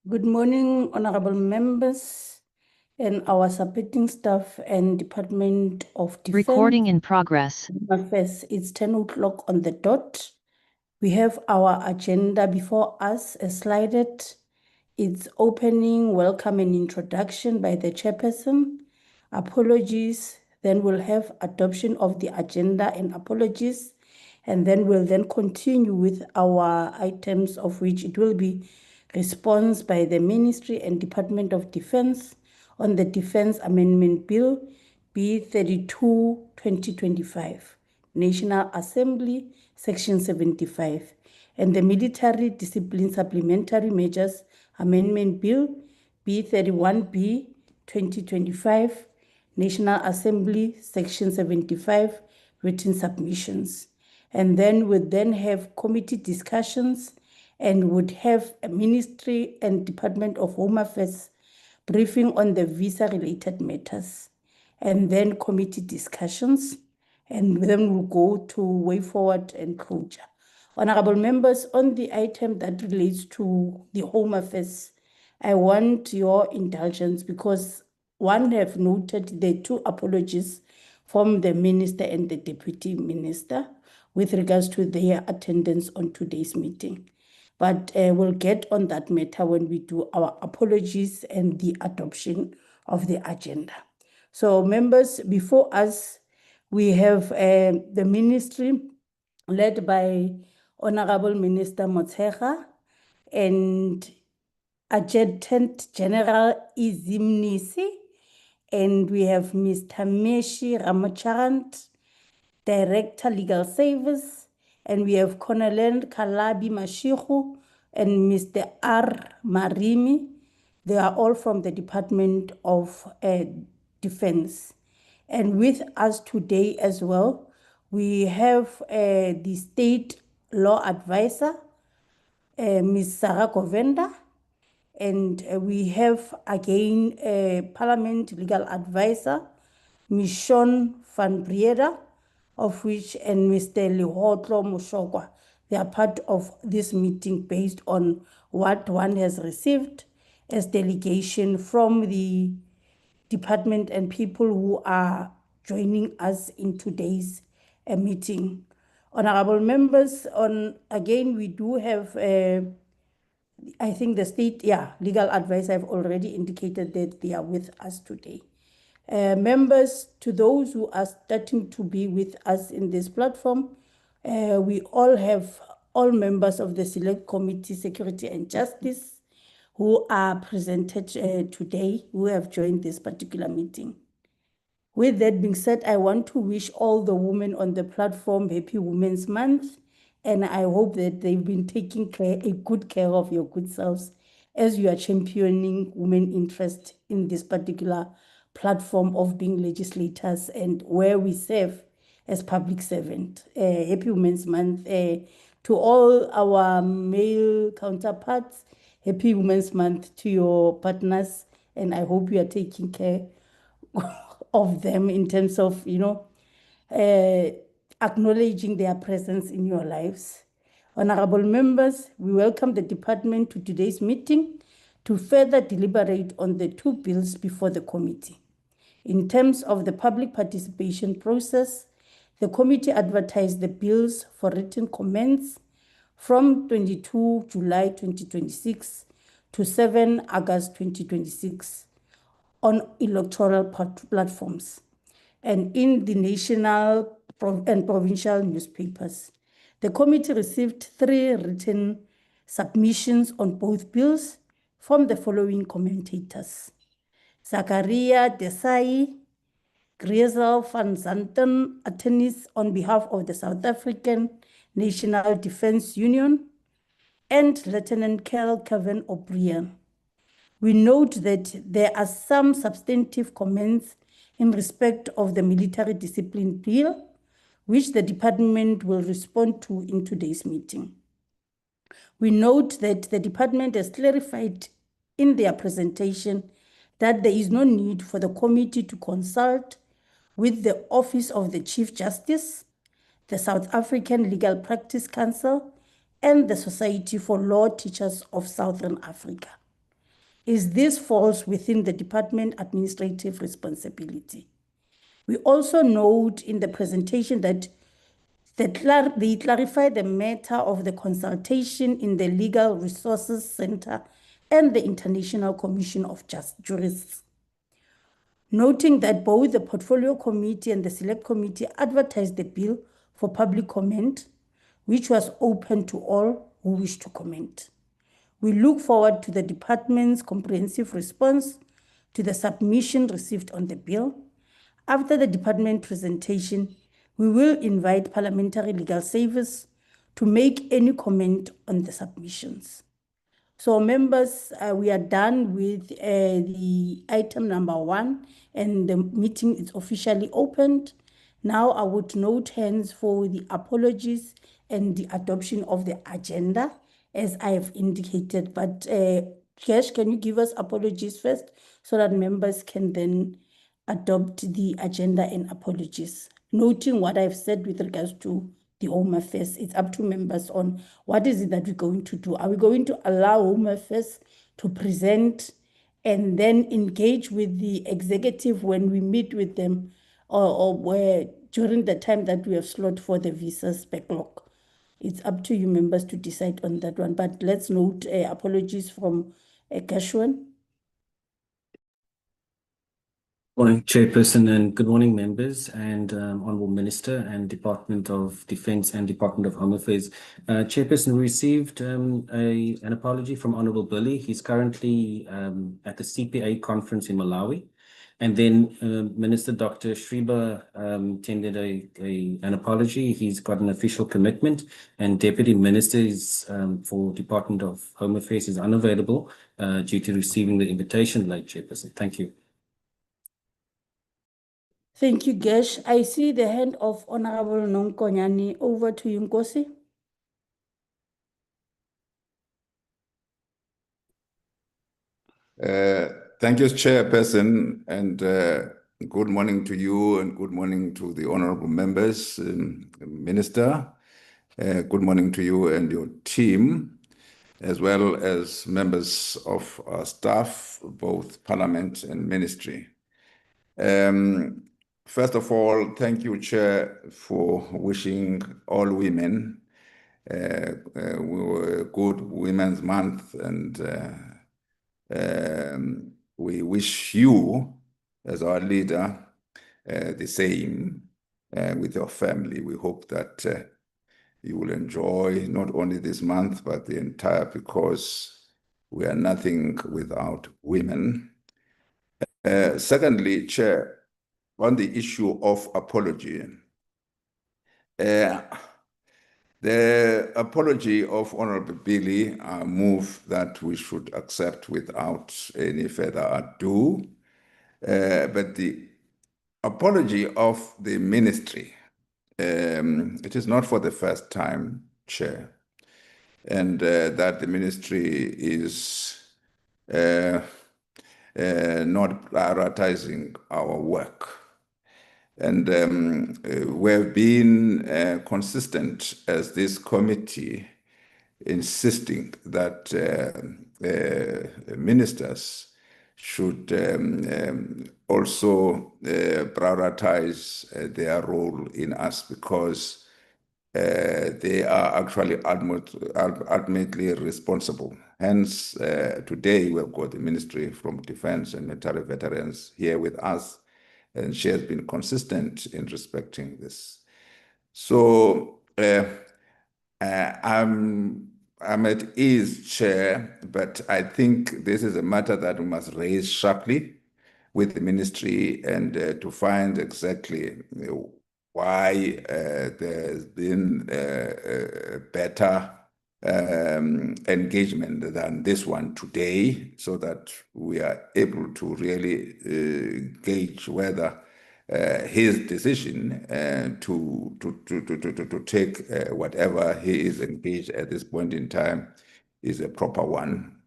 Good morning, honorable members and our supporting staff and Department of Defense. Recording in progress. Affairs. It's 10 o'clock on the dot. We have our agenda before us as slided. It's opening, welcome and introduction by the chairperson, apologies, then we'll have adoption of the agenda and apologies, and then we'll then continue with our items, of which it will be response by the Ministry and Department of Defense on the Defense Amendment Bill B32 2025, National Assembly, Section 75, and the Military Discipline Supplementary Measures Amendment Bill B31B 2025, National Assembly, Section 75, written submissions. And then we'd then have committee discussions and would have a Ministry and Department of Home Affairs briefing on the visa-related matters, and then committee discussions, and then we'll go to way forward and closure. Honorable members, on the item that relates to the Home Affairs, I want your indulgence because one have noted the two apologies from the Minister and the Deputy Minister with regards to their attendance on today's meeting. But we'll get on that matter when we do our apologies and the adoption of the agenda. So members, before us, we have the ministry led by Honorable Minister Motshega and Adjutant General Izimnisi, and we have Mr. Meshi Ramacharant, Director Legal Service, and we have Colonel Kalabi Mashihu and Mr. R. Marimi. They are all from the Department of Defense. And with us today as well, we have the State Law Advisor, Ms. Sarah Govenda, and we have again Parliament Legal Advisor, Ms. Sean van Breda, of which, and Mr. Lihotlo Mushokwa. They are part of this meeting based on what one has received as delegation from the department and people who are joining us in today's meeting. Honorable members, again, we do have I think the state, legal advice, I've already indicated that they are with us today. Members, to those who are starting to be with us in this platform, we all have all members of the Select Committee, Security and Justice, who are presented today, who have joined this particular meeting. With that being said, I want to wish all the women on the platform Happy Women's Month, and I hope that they've been taking good care of your good selves as you are championing women interest in this particular platform of being legislators and where we serve as public servant. Happy Women's Month to all our male counterparts. Happy Women's Month to your partners, and I hope you are taking care of them in terms of, acknowledging their presence in your lives. Honorable members, we welcome the department to today's meeting to further deliberate on the two bills before the committee. In terms of the public participation process, the committee advertised the bills for written comments from 22 July 2026 to 7 August 2026 on electoral platforms and in the national and provincial newspapers. The committee received 3 written submissions on both bills from the following commentators: Zakaria Desai, Grizel van Zanten, attorneys on behalf of the South African National Defence Union, and Lieutenant Colonel Kevin O'Brien. We note that there are some substantive comments in respect of the military discipline bill, which the department will respond to in today's meeting. We note that the department has clarified in their presentation that there is no need for the committee to consult with the Office of the Chief Justice, the South African Legal Practice Council, and the Society for Law Teachers of Southern Africa. is this falls within the department administrative responsibility. We also note in the presentation that they clarify the matter of the consultation in the Legal Resources Center and the International Commission of Jurists, noting that both the Portfolio Committee and the Select Committee advertised the bill for public comment, which was open to all who wish to comment. We look forward to the department's comprehensive response to the submission received on the bill. After the department presentation, we will invite Parliamentary Legal Service to make any comment on the submissions. So members, we are done with the item number 1, and the meeting is officially opened. Now I would note hands for the apologies and the adoption of the agenda, as I have indicated. But Kesh, can you give us apologies first so that members can then adopt the agenda and apologies? Noting what I've said with regards to the Home Affairs, it's up to members on what is it that we're going to do. Are we going to allow Home Affairs to present and then engage with the executive when we meet with them, or where during the time that we have slot for the visas backlog? It's up to you members to decide on that one. But let's note apologies from Kashwan. Morning, Chairperson, and good morning, members, and Honourable Minister and Department of Defence and Department of Home Affairs. Chairperson, we received an apology from Honourable Billy. He's currently at the CPA conference in Malawi. And then Minister Dr. Shriba tendered an apology. He's got an official commitment, and Deputy Ministers for Department of Home Affairs is unavailable due to receiving the invitation late, Chairperson. Thank you. Thank you, Gesh. I see the hand of Honorable Nonkonyani. Over to you, Nkosi. Thank you, Chairperson, and good morning to you and good morning to the honorable members, Minister. Good morning to you and your team, as well as members of our staff, both Parliament and Ministry. First of all, thank you, Chair, for wishing all women good Women's Month, and we wish you, as our leader, the same with your family. We hope that you will enjoy not only this month, but the entire, because we are nothing without women. Secondly, Chair, on the issue of apology, the apology of Honorable Billy, I move that we should accept without any further ado. But the apology of the ministry, it is not for the first time, Chair, and that the ministry is not prioritizing our work. And we've been consistent as this committee, insisting that ministers should also prioritize their role in us, because they are actually ultimately responsible. Hence, today we've got the Ministry from Defence and Military Veterans here with us, and she has been consistent in respecting this. So I'm at ease, Chair, but I think this is a matter that we must raise sharply with the ministry, and to find exactly why there's been better engagement than this one today, so that we are able to really gauge whether his decision to take whatever he is engaged at this point in time is a proper one,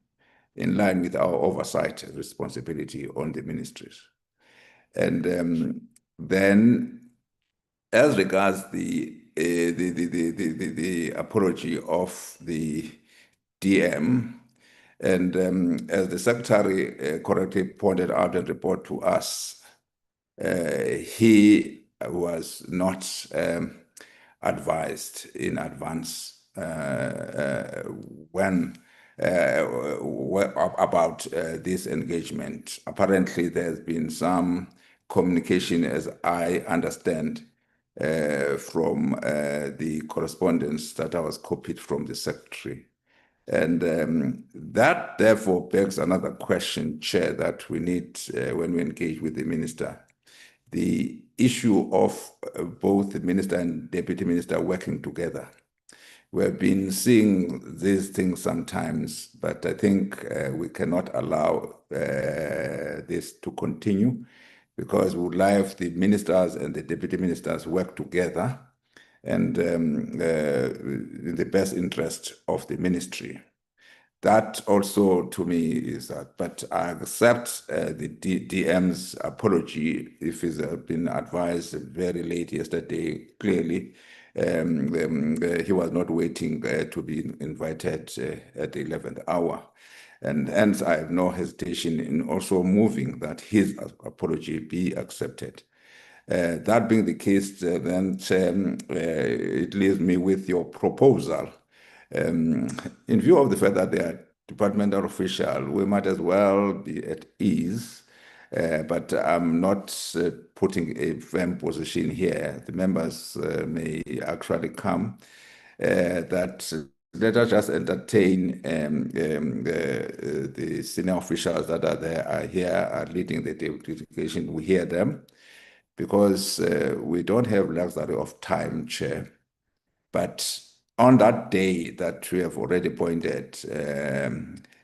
in line with our oversight responsibility on the ministries. And then, as regards the apology of the DM, And as the Secretary correctly pointed out and reported to us, he was not advised in advance about this engagement. Apparently, there's been some communication, as I understand, from the correspondence that I was copied from the Secretary. And that therefore begs another question, Chair, that we need when we engage with the Minister. The issue of both the Minister and Deputy Minister working together. We've been seeing these things sometimes, but I think we cannot allow this to continue, because we would like the ministers and the deputy ministers work together and in the best interest of the ministry. That also, to me, is that. But I accept the DM's apology if he's been advised very late yesterday. Clearly, he was not waiting to be invited at the 11th hour. And hence, I have no hesitation in also moving that his apology be accepted. That being the case, then it leaves me with your proposal. In view of the fact that they are departmental officials, we might as well be at ease, but I'm not putting a firm position here. The members may actually come. That let us just entertain the senior officials that are here, are leading the delegation. We hear them, because we don't have luxury of time, Chair. But on that day that we have already pointed,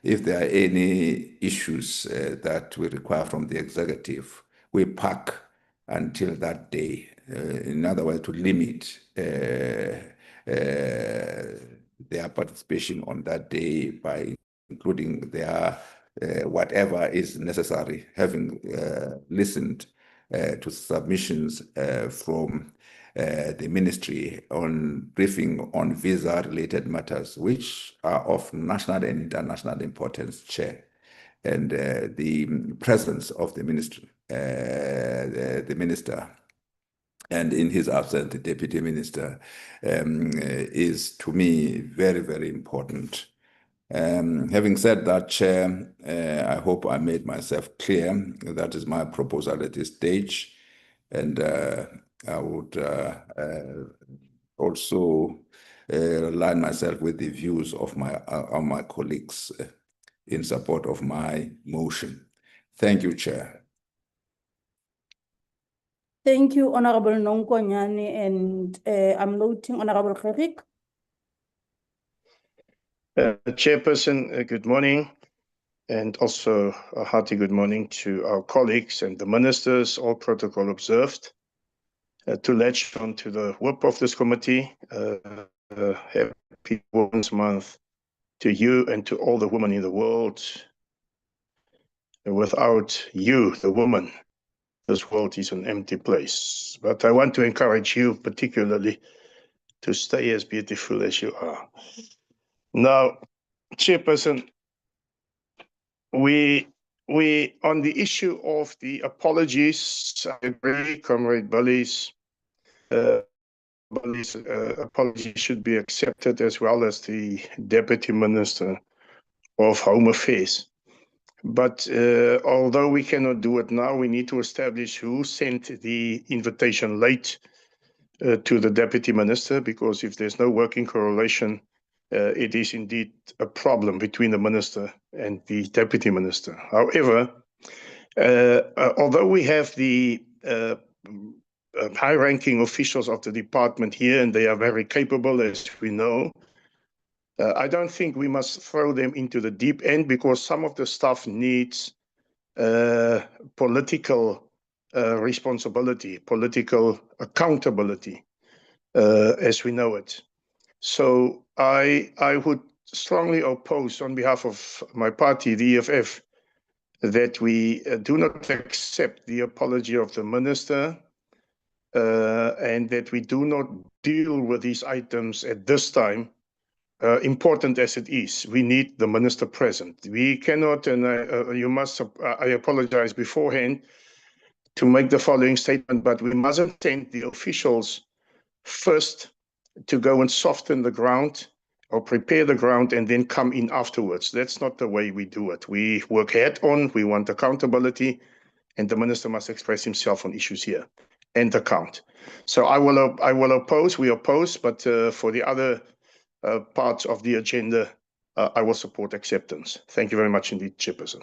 if there are any issues that we require from the executive, we park until that day. In other words, to limit their participation on that day by including their whatever is necessary, having listened to submissions from the ministry on briefing on visa-related matters, which are of national and international importance, Chair, and the presence of the ministry, the minister, and in his absence, the deputy minister, is to me very, very important. Having said that, Chair, I hope I made myself clear. That is my proposal at this stage. And I would also align myself with the views of my colleagues in support of my motion. Thank you, Chair. Thank you, Honorable Nonkonyane, and I'm noting Honorable Kherik. Chairperson, good morning, and also a hearty good morning to our colleagues and the ministers, all protocol observed. To latch on to the work of this committee, happy Women's Month to you and to all the women in the world. Without you, the woman, this world is an empty place. But I want to encourage you particularly to stay as beautiful as you are. Now, Chairperson, we on the issue of the apologies, I agree, Comrade Bully's apology should be accepted, as well as the Deputy Minister of Home Affairs. But although we cannot do it now, we need to establish who sent the invitation late to the Deputy Minister, because if there's no working correlation, it is indeed a problem between the Minister and the Deputy Minister. However, although we have the high-ranking officials of the department here, and they are very capable, as we know, I don't think we must throw them into the deep end, because some of the stuff needs political responsibility, political accountability, as we know it. So I would strongly oppose, on behalf of my party, the EFF, that we do not accept the apology of the minister, and that we do not deal with these items at this time important as it is, we need the minister present. We cannot, and I apologize beforehand to make the following statement, but we mustn't send the officials first to go and soften the ground or prepare the ground and then come in afterwards. That's not the way we do it. We work head on, we want accountability, and the minister must express himself on issues here and account. So I will oppose, we oppose, but for the other parts of the agenda, I will support acceptance. Thank you very much indeed, Chairperson.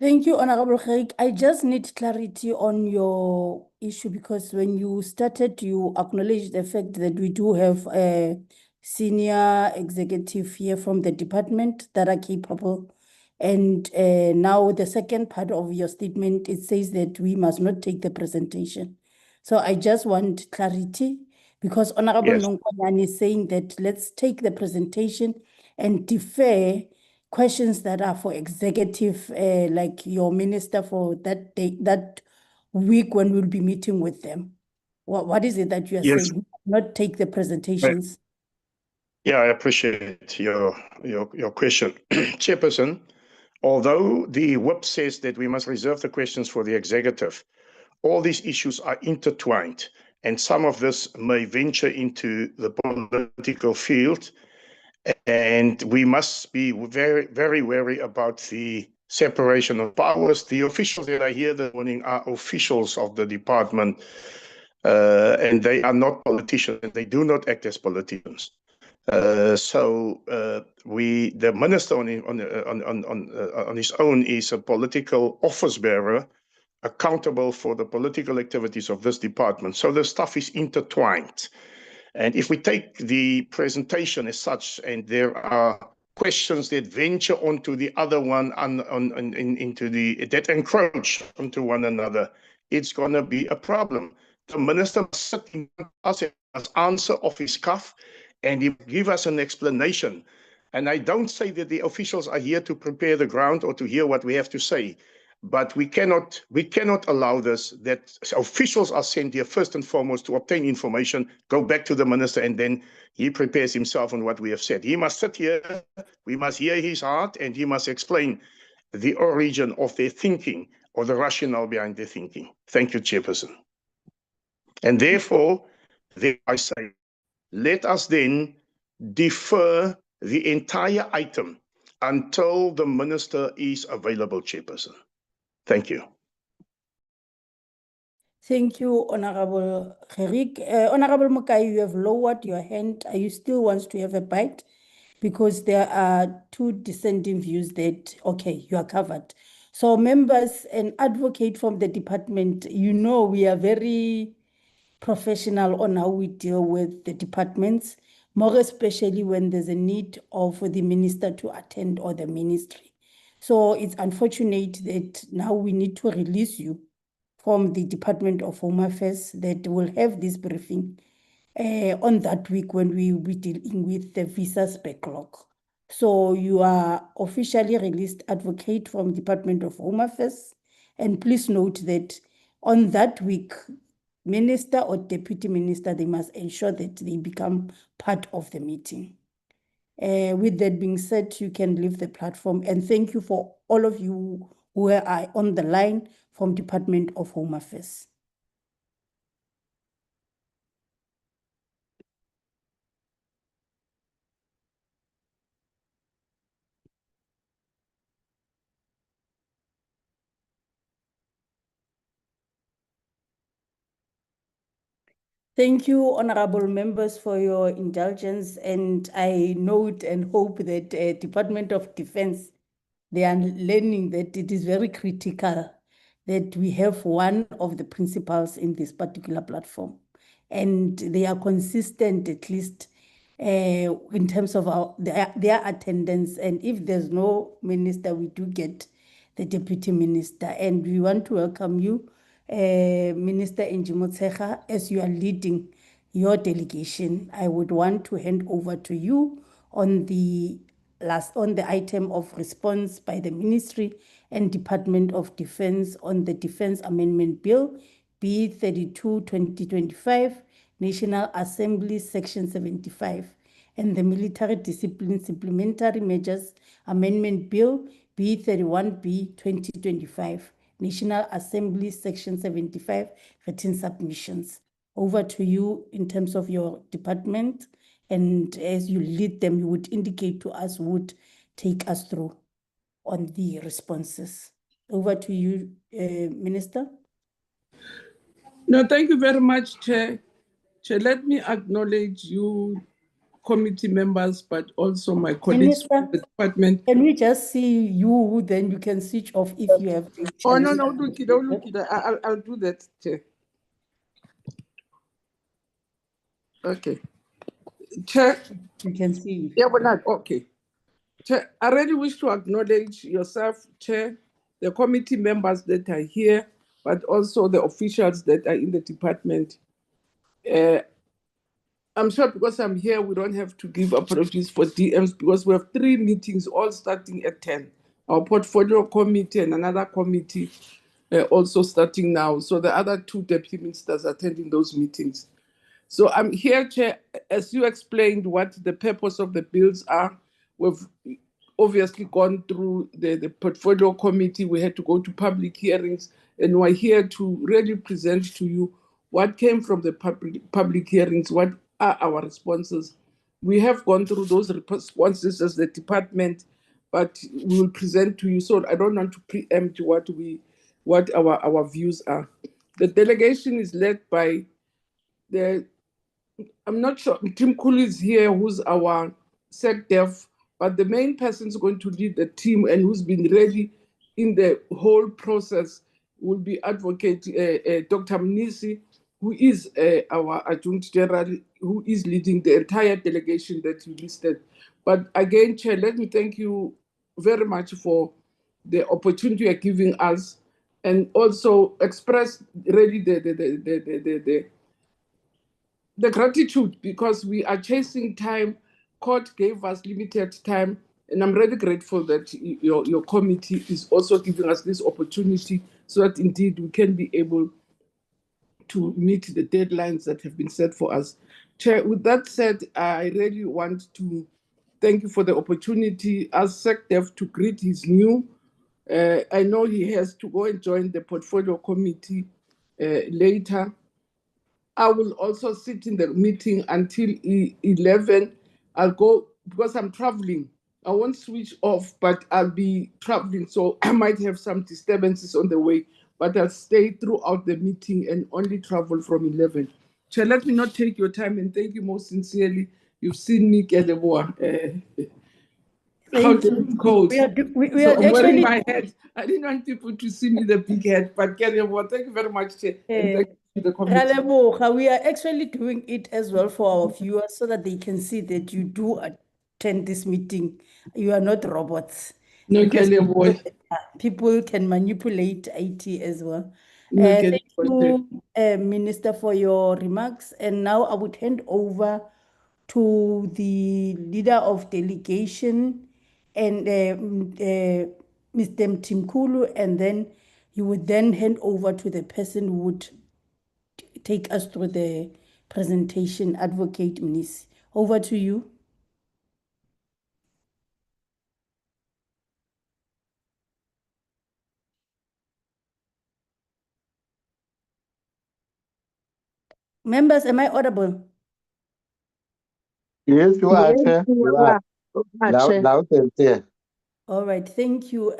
Thank you, Honorable Khaik. I just need clarity on your issue because when you started, you acknowledged the fact that we do have a senior executive here from the department that are capable. And now the second part of your statement, it says that we must not take the presentation. So I just want clarity because Honorable Yes. Nonkwanyane is saying that let's take the presentation and defer questions that are for executive, like your minister for that day, that week when we'll be meeting with them. What is it that you are Yes. saying? Not take the presentations. Yeah, I appreciate your question. Chairperson, although the whip says that we must reserve the questions for the executive, all these issues are intertwined, and some of this may venture into the political field, and we must be very, very wary about the separation of powers. The officials that are here this morning are officials of the department, and they are not politicians, and they do not act as politicians. The minister on his own is a political office bearer, accountable for the political activities of this department. So the stuff is intertwined. And if we take the presentation as such, and there are questions that venture onto the other one that encroach onto one another, it's going to be a problem. The minister must sit in us and must answer off his cuff, and he give us an explanation. And I don't say that the officials are here to prepare the ground or to hear what we have to say. But we cannot allow this, that officials are sent here first and foremost to obtain information, go back to the minister, and then he prepares himself on what we have said. He must sit here, we must hear his heart, and he must explain the origin of their thinking or the rationale behind their thinking. Thank you, Chairperson. And therefore, I say, let us then defer the entire item until the minister is available, Chairperson. Thank you. Thank you, Honorable Kherik. Honorable Mukai, you have lowered your hand. Are you still wants to have a bite? Because there are two dissenting views that, okay, you are covered. So members and advocate from the department, you know we are very professional on how we deal with the departments, more especially when there's a need of the minister to attend or the ministry. So it's unfortunate that now we need to release you from the Department of Home Affairs that will have this briefing on that week when we will be dealing with the visas backlog. So you are officially released advocate from Department of Home Affairs. And please note that on that week, minister or deputy minister, they must ensure that they become part of the meeting. With that being said, you can leave the platform. And thank you for all of you who are on the line from Department of Home Affairs. Thank you, honorable members, for your indulgence. And I note and hope that Department of Defense, they are learning that it is very critical that we have one of the principals in this particular platform. And they are consistent, at least in terms of their attendance. And if there's no minister, we do get the deputy minister. And we want to welcome you, Minister Njimotsecha, as you are leading your delegation. I would want to hand over to you on the item of response by the Ministry and Department of Defense on the Defense Amendment Bill B32/2025 National Assembly, Section 75, and the Military Discipline Supplementary Measures Amendment Bill B31B 2025, National Assembly, Section 75, written submissions. Over to you in terms of your department, and as you lead them, you would indicate to us, would take us through on the responses. Over to you, Minister. No, thank you very much, Chair. Chair, let me acknowledge you, committee members, but also my colleagues from the department. Can we just see you, then you can switch off if you have to. Oh, no, look it. I'll do that, Chair. Okay. Chair. You can see you. Yeah, but not, okay. Chair, I really wish to acknowledge yourself, Chair, the committee members that are here, but also the officials that are in the department. I'm sure because I'm here, we don't have to give apologies for DMs because we have 3 meetings all starting at 10. Our portfolio committee and another committee also starting now. So the other 2 deputy ministers attending those meetings. So I'm here, Chair, as you explained what the purpose of the bills are. We've obviously gone through the portfolio committee. We had to go to public hearings, and we're here to really present to you what came from the public hearings, what are our responses. We have gone through those responses as the department, but we will present to you. So I don't want to preempt what our views are. The delegation is led by I'm not sure, Tim Cooley is here, who's our SecDef, but the main person is going to lead the team and who's been ready in the whole process will be Advocate Dr. Mnisi, who is our Adjunct General, who is leading the entire delegation that you listed. But again, Chair, let me thank you very much for the opportunity you're giving us, and also express really the gratitude, because we are chasing time. Court gave us limited time, and I'm really grateful that your committee is also giving us this opportunity so that indeed we can be able to meet the deadlines that have been set for us. Chair, with that said, I really want to thank you for the opportunity as SecDef to greet his new. I know he has to go and join the portfolio committee later. I will also sit in the meeting until 11. I'll go because I'm traveling. I won't switch off, but I'll be traveling, so I might have some disturbances on the way, but I'll stay throughout the meeting and only travel from 11. Chair, let me not take your time, and thank you most sincerely. You've seen me get a Thank you. cold. We are I'm wearing actually my hat. I didn't want people to see me the big hat, but thank you very much, Chair. And thank you to the committee. we are actually doing it as well for our viewers so that they can see that you do attend this meeting. You are not robots. No, Because boy. people can manipulate IT as well. No, Thank you, Minister, for your remarks. And now I would hand over to the leader of delegation and Mr. Mtimkulu, and then you would then hand over to the person who would take us through the presentation, Advocate Mnisi. Over to you. Members, am I audible? Yes, you are, Chair. You are. Loud and clear. All right, thank you.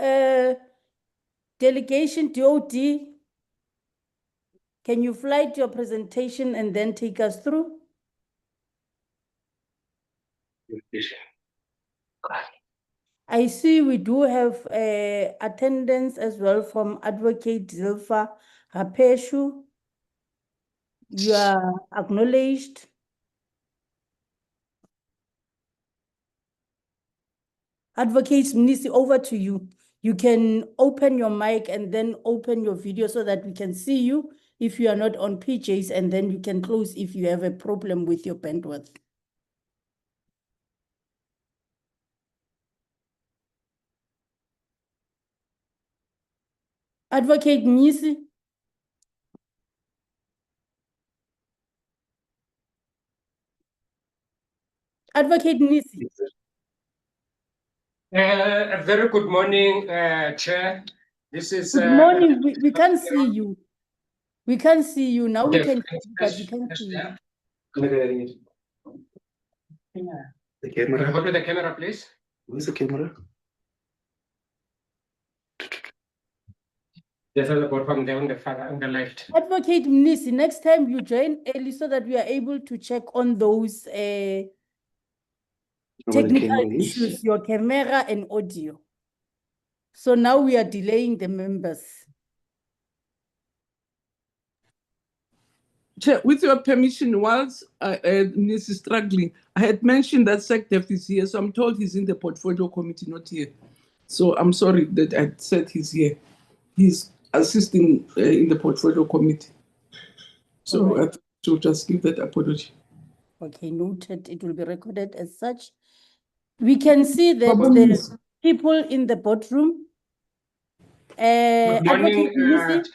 Delegation DOD, can you flight your presentation and then take us through? I see we do have attendance as well from Advocate Zilpha Rapeshu. You are acknowledged. Advocate Mnisi, over to you. You can open your mic and then open your video so that we can see you if you are not on PJs, and then you can close if you have a problem with your bandwidth. Advocate Mnisi. Advocate Nisi. A very good morning, Chair. This is Good morning. We can't see you. We can't see you. Now we okay, can see you, but we can't see you. The camera. Go to the camera, please. Where's the camera? There's a bottom there on the far on the left. Advocate Nisi, next time you join early so that we are able to check on those technical issues, your camera and audio. So now we are delaying the members. Chair, with your permission, whilst Ms. is struggling, I had mentioned that SecDef is here, so I'm told he's in the portfolio committee, not here. So I'm sorry that I said he's here. He's assisting in the portfolio committee. So Right. I have to just give that apology. Okay, noted. It will be recorded as such. We can see that the people in the boardroom. Good morning. Advocate Nisi?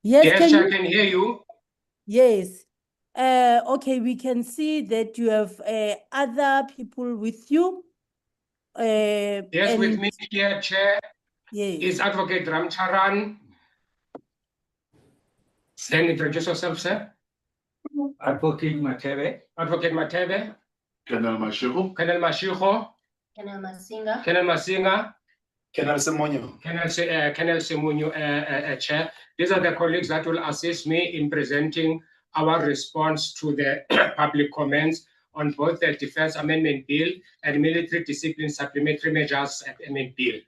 Yes, Yes, I can hear you. Yes. Okay, we can see that you have other people with you. Yes, with me here, Chair, yes. is Advocate Ramcharan. Then introduce yourself, sir. Advocate Matebe. Advocate Matebe. Colonel Mashiro. Colonel Mashiro. Colonel Masinga. Colonel Masinga. Colonel Semonyo. Colonel Semunyu, Chair. These are the colleagues that will assist me in presenting our response to the public comments on both the Defense Amendment Bill and Military Discipline Supplementary Measures Amendment Bill.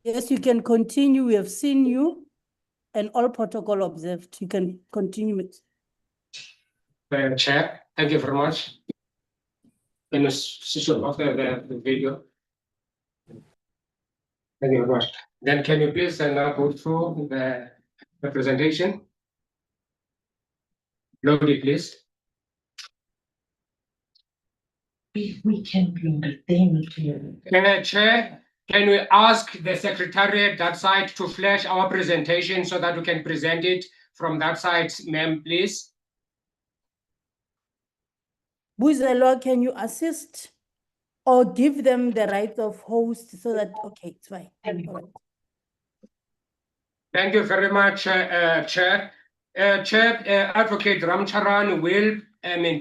Yes, you can continue. We have seen you and all protocol observed. You can continue it. Chair, thank you very much. Can you switch off the video? Thank you very much. Then can you please now go through the presentation? Load it, please. We can bring the thing here. Chair, can we ask the Secretariat that side to flash our presentation so that we can present it from that side, ma'am, please? Buzelo, can you assist or give them the right of host so that, okay, it's fine. All right. Thank you very much, Chair. Chair, Advocate Ramcharan will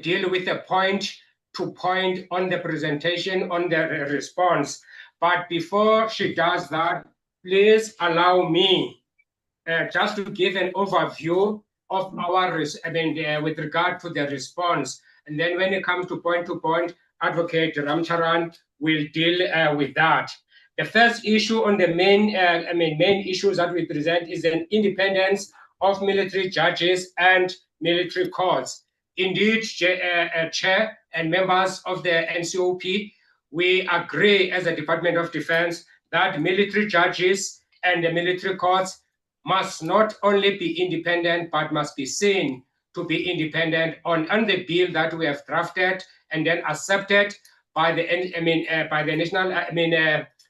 deal with a point-to-point on the presentation, on the response. But before she does that, please allow me just to give an overview of our, with regard to the response. And then when it comes to point, Advocate Ramcharan will deal with that. The first issue on the main issues that we present is an independence of military judges and military courts. Indeed, Chair and members of the NCOP, we agree as a Department of Defense that military judges and the military courts must not only be independent, but must be seen to be independent on the bill that we have drafted and then accepted by the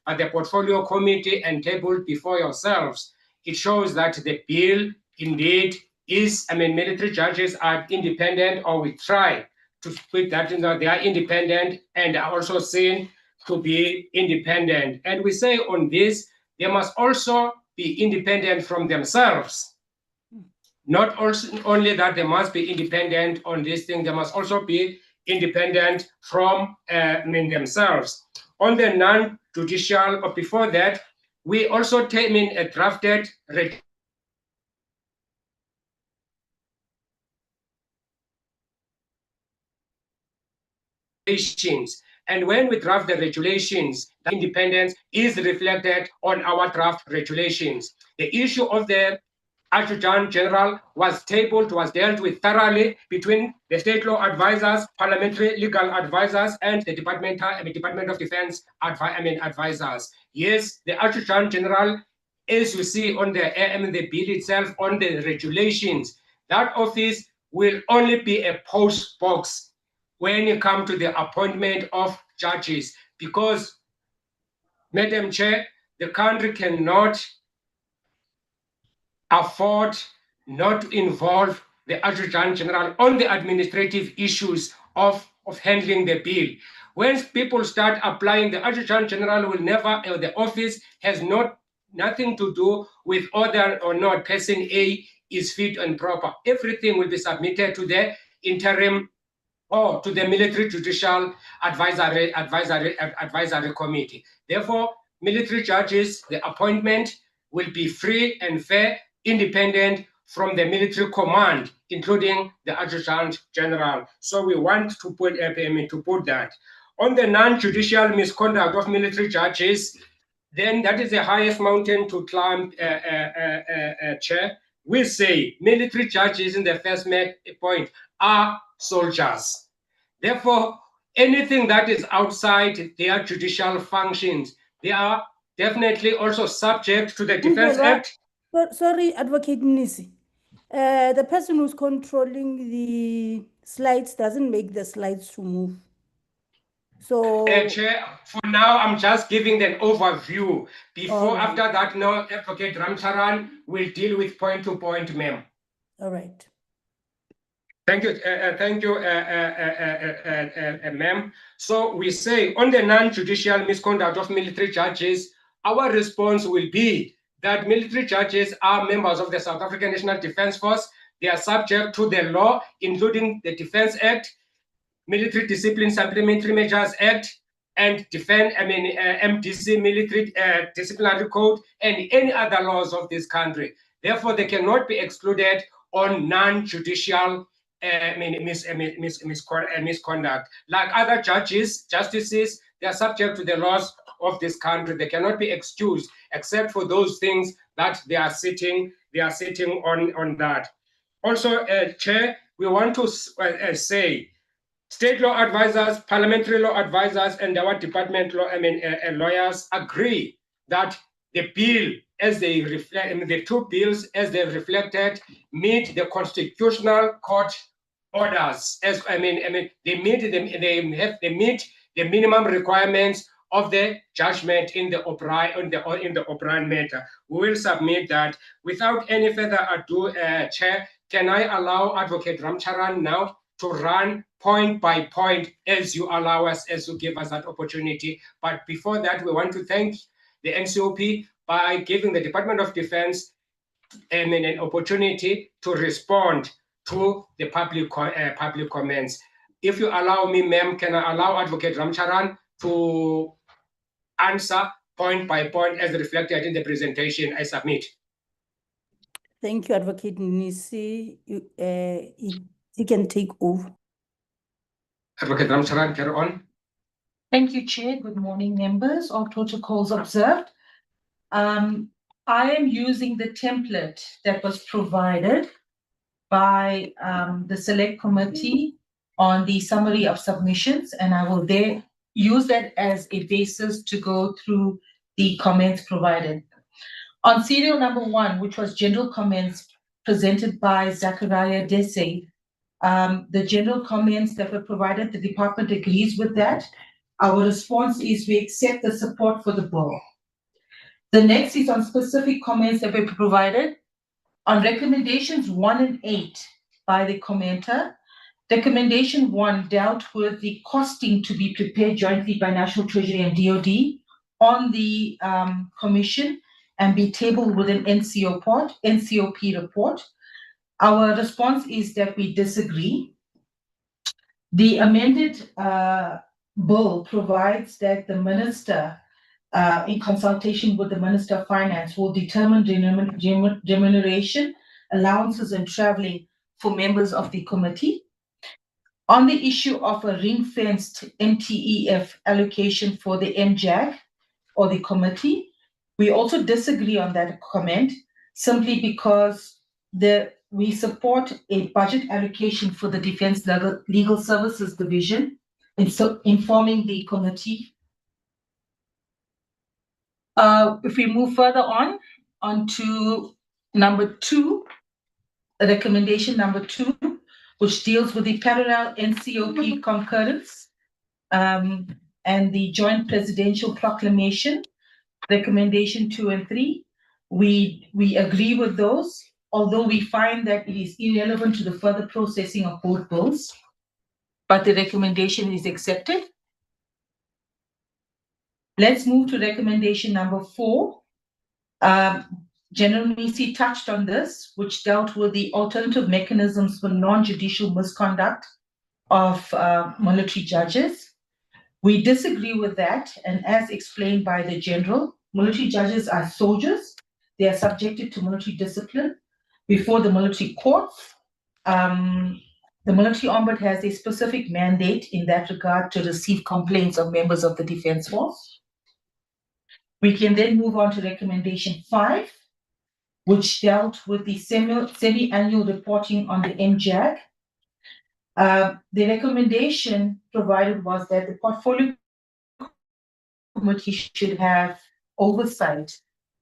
by the portfolio committee and tabled before yourselves. It shows that the bill indeed is, military judges are independent, or we try to put that in that they are independent and are also seen to be independent. And we say on this, they must also be independent from themselves. Not also only that they must be independent on this thing, they must also be independent from themselves. On the non-judicial, or before that, we also drafted regulations. And when we draft the regulations, the independence is reflected on our draft regulations. The issue of the Adjutant General was dealt with thoroughly between the state law advisors, parliamentary legal advisors, and the Department of Defense advisors. Yes, the Adjutant General, as you see on the bill itself, on the regulations, that office will only be a post box when you come to the appointment of judges, because, Madam Chair, the country cannot afford not to involve the Adjutant General on the administrative issues of handling the bill. Once people start applying, the Adjutant General will never, the office has nothing to do with whether or not person A is fit and proper. Everything will be submitted to the interim or to the Military Judicial Advisory Committee. Therefore, military judges, the appointment will be free and fair, independent from the military command, including the Adjutant General. So we want to put that. On the non-judicial misconduct of military judges, then that is the highest mountain to climb, Chair. We say military judges in the first point are soldiers. Therefore, anything that is outside their judicial functions, they are definitely also subject to the Defense Act. Sorry, Advocate Mnisi. The person who's controlling the slides doesn't make the slides to move. So, Chair, for now, I'm just giving an overview. Before, right. after that, now, Advocate Ramcharan will deal with point to point, ma'am. All right. Thank you, ma'am. So we say on the non-judicial misconduct of military judges, our response will be that military judges are members of the South African National Defence Force. They are subject to the law, including the Defence Act, Military Discipline Supplementary Measures Act, and MDC Military Disciplinary Code, and any other laws of this country. Therefore, they cannot be excluded on non-judicial misconduct. Like other justices, they are subject to the laws of this country. They cannot be excused except for those things that they are sitting on that. Also, Chair, we want to say state law advisors, parliamentary law advisors, and our department lawyers agree that the bill, as they reflect, the two bills as they reflected, meet the constitutional court orders. As they meet the minimum requirements of the judgment in the O'Brien matter. We will submit that. Without any further ado, Chair, can I allow Advocate Ramcharan now to run point by point as you allow us, as you give us that opportunity. But before that, we want to thank the NCOP by giving the Department of Defense an opportunity to respond to the public comments. If you allow me, ma'am, can I allow Advocate Ramcharan to answer point by point as reflected in the presentation I submit? Thank you, Advocate Nisi. You can take over. Advocate Ramcharan, carry on. Thank you, Chair. Good morning, members. All protocols observed. I am using the template that was provided by the Select Committee on the summary of submissions, and I will use that as a basis to go through the comments provided. On serial number 1, which was general comments presented by Zachariah Dese, the general comments that were provided, the department agrees with that. Our response is we accept the support for the bill. The next is on specific comments that were provided. On recommendations 1 and 8 by the commenter, recommendation 1 dealt with the costing to be prepared jointly by National Treasury and DoD on the commission and be tabled with an NCOP report. Our response is that we disagree. The amended bill provides that the minister, in consultation with the Minister of Finance, will determine remuneration, allowances, and traveling for members of the committee. On the issue of a ring-fenced MTEF allocation for the MJAG or the committee, we also disagree on that comment, simply because we support a budget allocation for the Defense Legal Services Division, and so informing the committee. If we move further on to number 2, recommendation number 2, which deals with the parallel NCOP concurrence and the joint presidential proclamation, recommendation 2 and 3, we agree with those. although we find that it is irrelevant to the further processing of both bills, but the recommendation is accepted. Let's move to recommendation number 4. General Misi touched on this, which dealt with the alternative mechanisms for non-judicial misconduct of military judges. We disagree with that, and as explained by the General, military judges are soldiers. They are subjected to military discipline before the military courts. The military ombudsman has a specific mandate in that regard to receive complaints of members of the Defence Force. We can then move on to recommendation 5, which dealt with the semi-annual reporting on the MJAG. The recommendation provided was that the portfolio committee should have oversight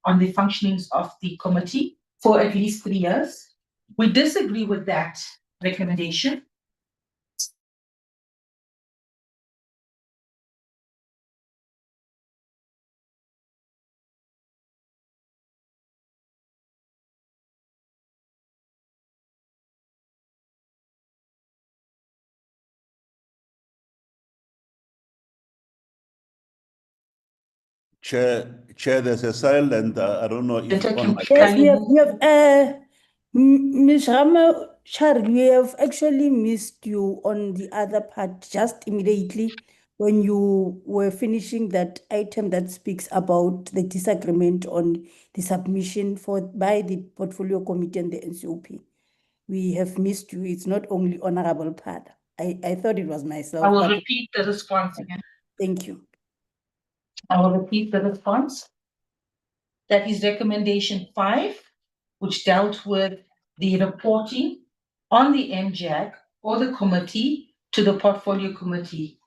on the functionings of the committee for at least 3 years. We disagree with that recommendation. Chair, there's a silent. I don't know if Yes, we have Ms. Ramachar, we have actually missed you on the other part just immediately when you were finishing that item that speaks about the disagreement on the submission by the Portfolio Committee and the NCOP. We have missed you. It's not only Honorable Pada. I thought it was myself. I will repeat the response again. Thank you. I will repeat the response. That is recommendation 5, which dealt with the reporting on the MJAG or the committee to the Portfolio Committee.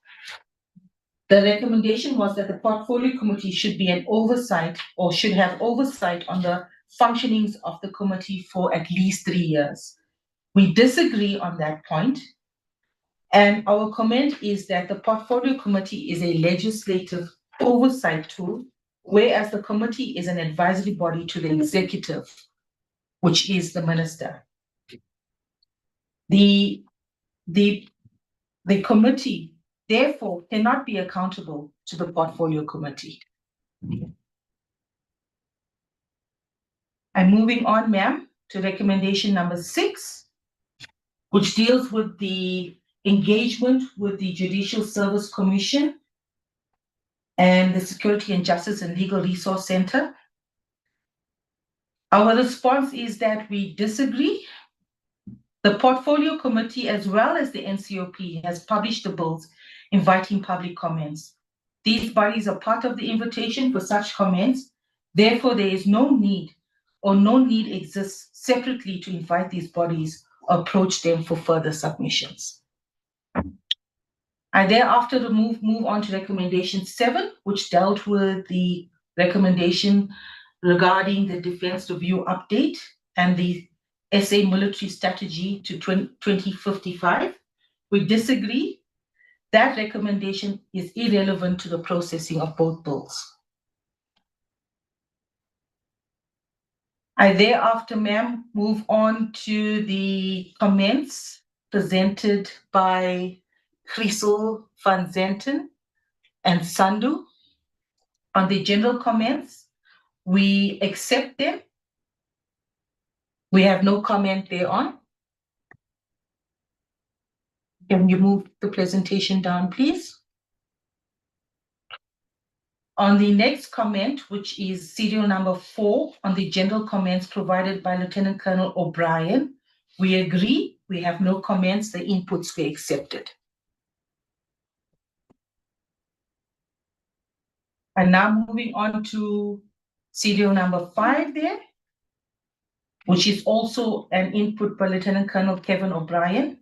The recommendation was that the Portfolio Committee should be an oversight or should have oversight on the functionings of the committee for at least 3 years. We disagree on that point. And our comment is that the Portfolio Committee is a legislative oversight tool, whereas the committee is an advisory body to the executive, which is the minister. The committee, therefore, cannot be accountable to the Portfolio Committee. I'm moving on, ma'am, to recommendation number 6, which deals with the engagement with the Judicial Service Commission and the Security and Justice and Legal Resource Center. Our response is that we disagree. The Portfolio Committee, as well as the NCOP, has published the bills inviting public comments. These bodies are part of the invitation for such comments. Therefore, there is no need exists separately to invite these bodies or approach them for further submissions. I thereafter move on to recommendation 7, which dealt with the recommendation regarding the Defense Review Update and the SA Military Strategy to 2055. We disagree. That recommendation is irrelevant to the processing of both bills. I thereafter, ma'am, move on to the comments presented by Chrysel van Zenten and Sandu. On the general comments, we accept them. We have no comment thereon. Can you move the presentation down, please? On the next comment, which is serial number 4, on the general comments provided by Lieutenant Colonel O'Brien, we agree. We have no comments. The inputs were accepted. And now moving on to serial number 5 there, which is also an input by Lieutenant Colonel Kevin O'Brien.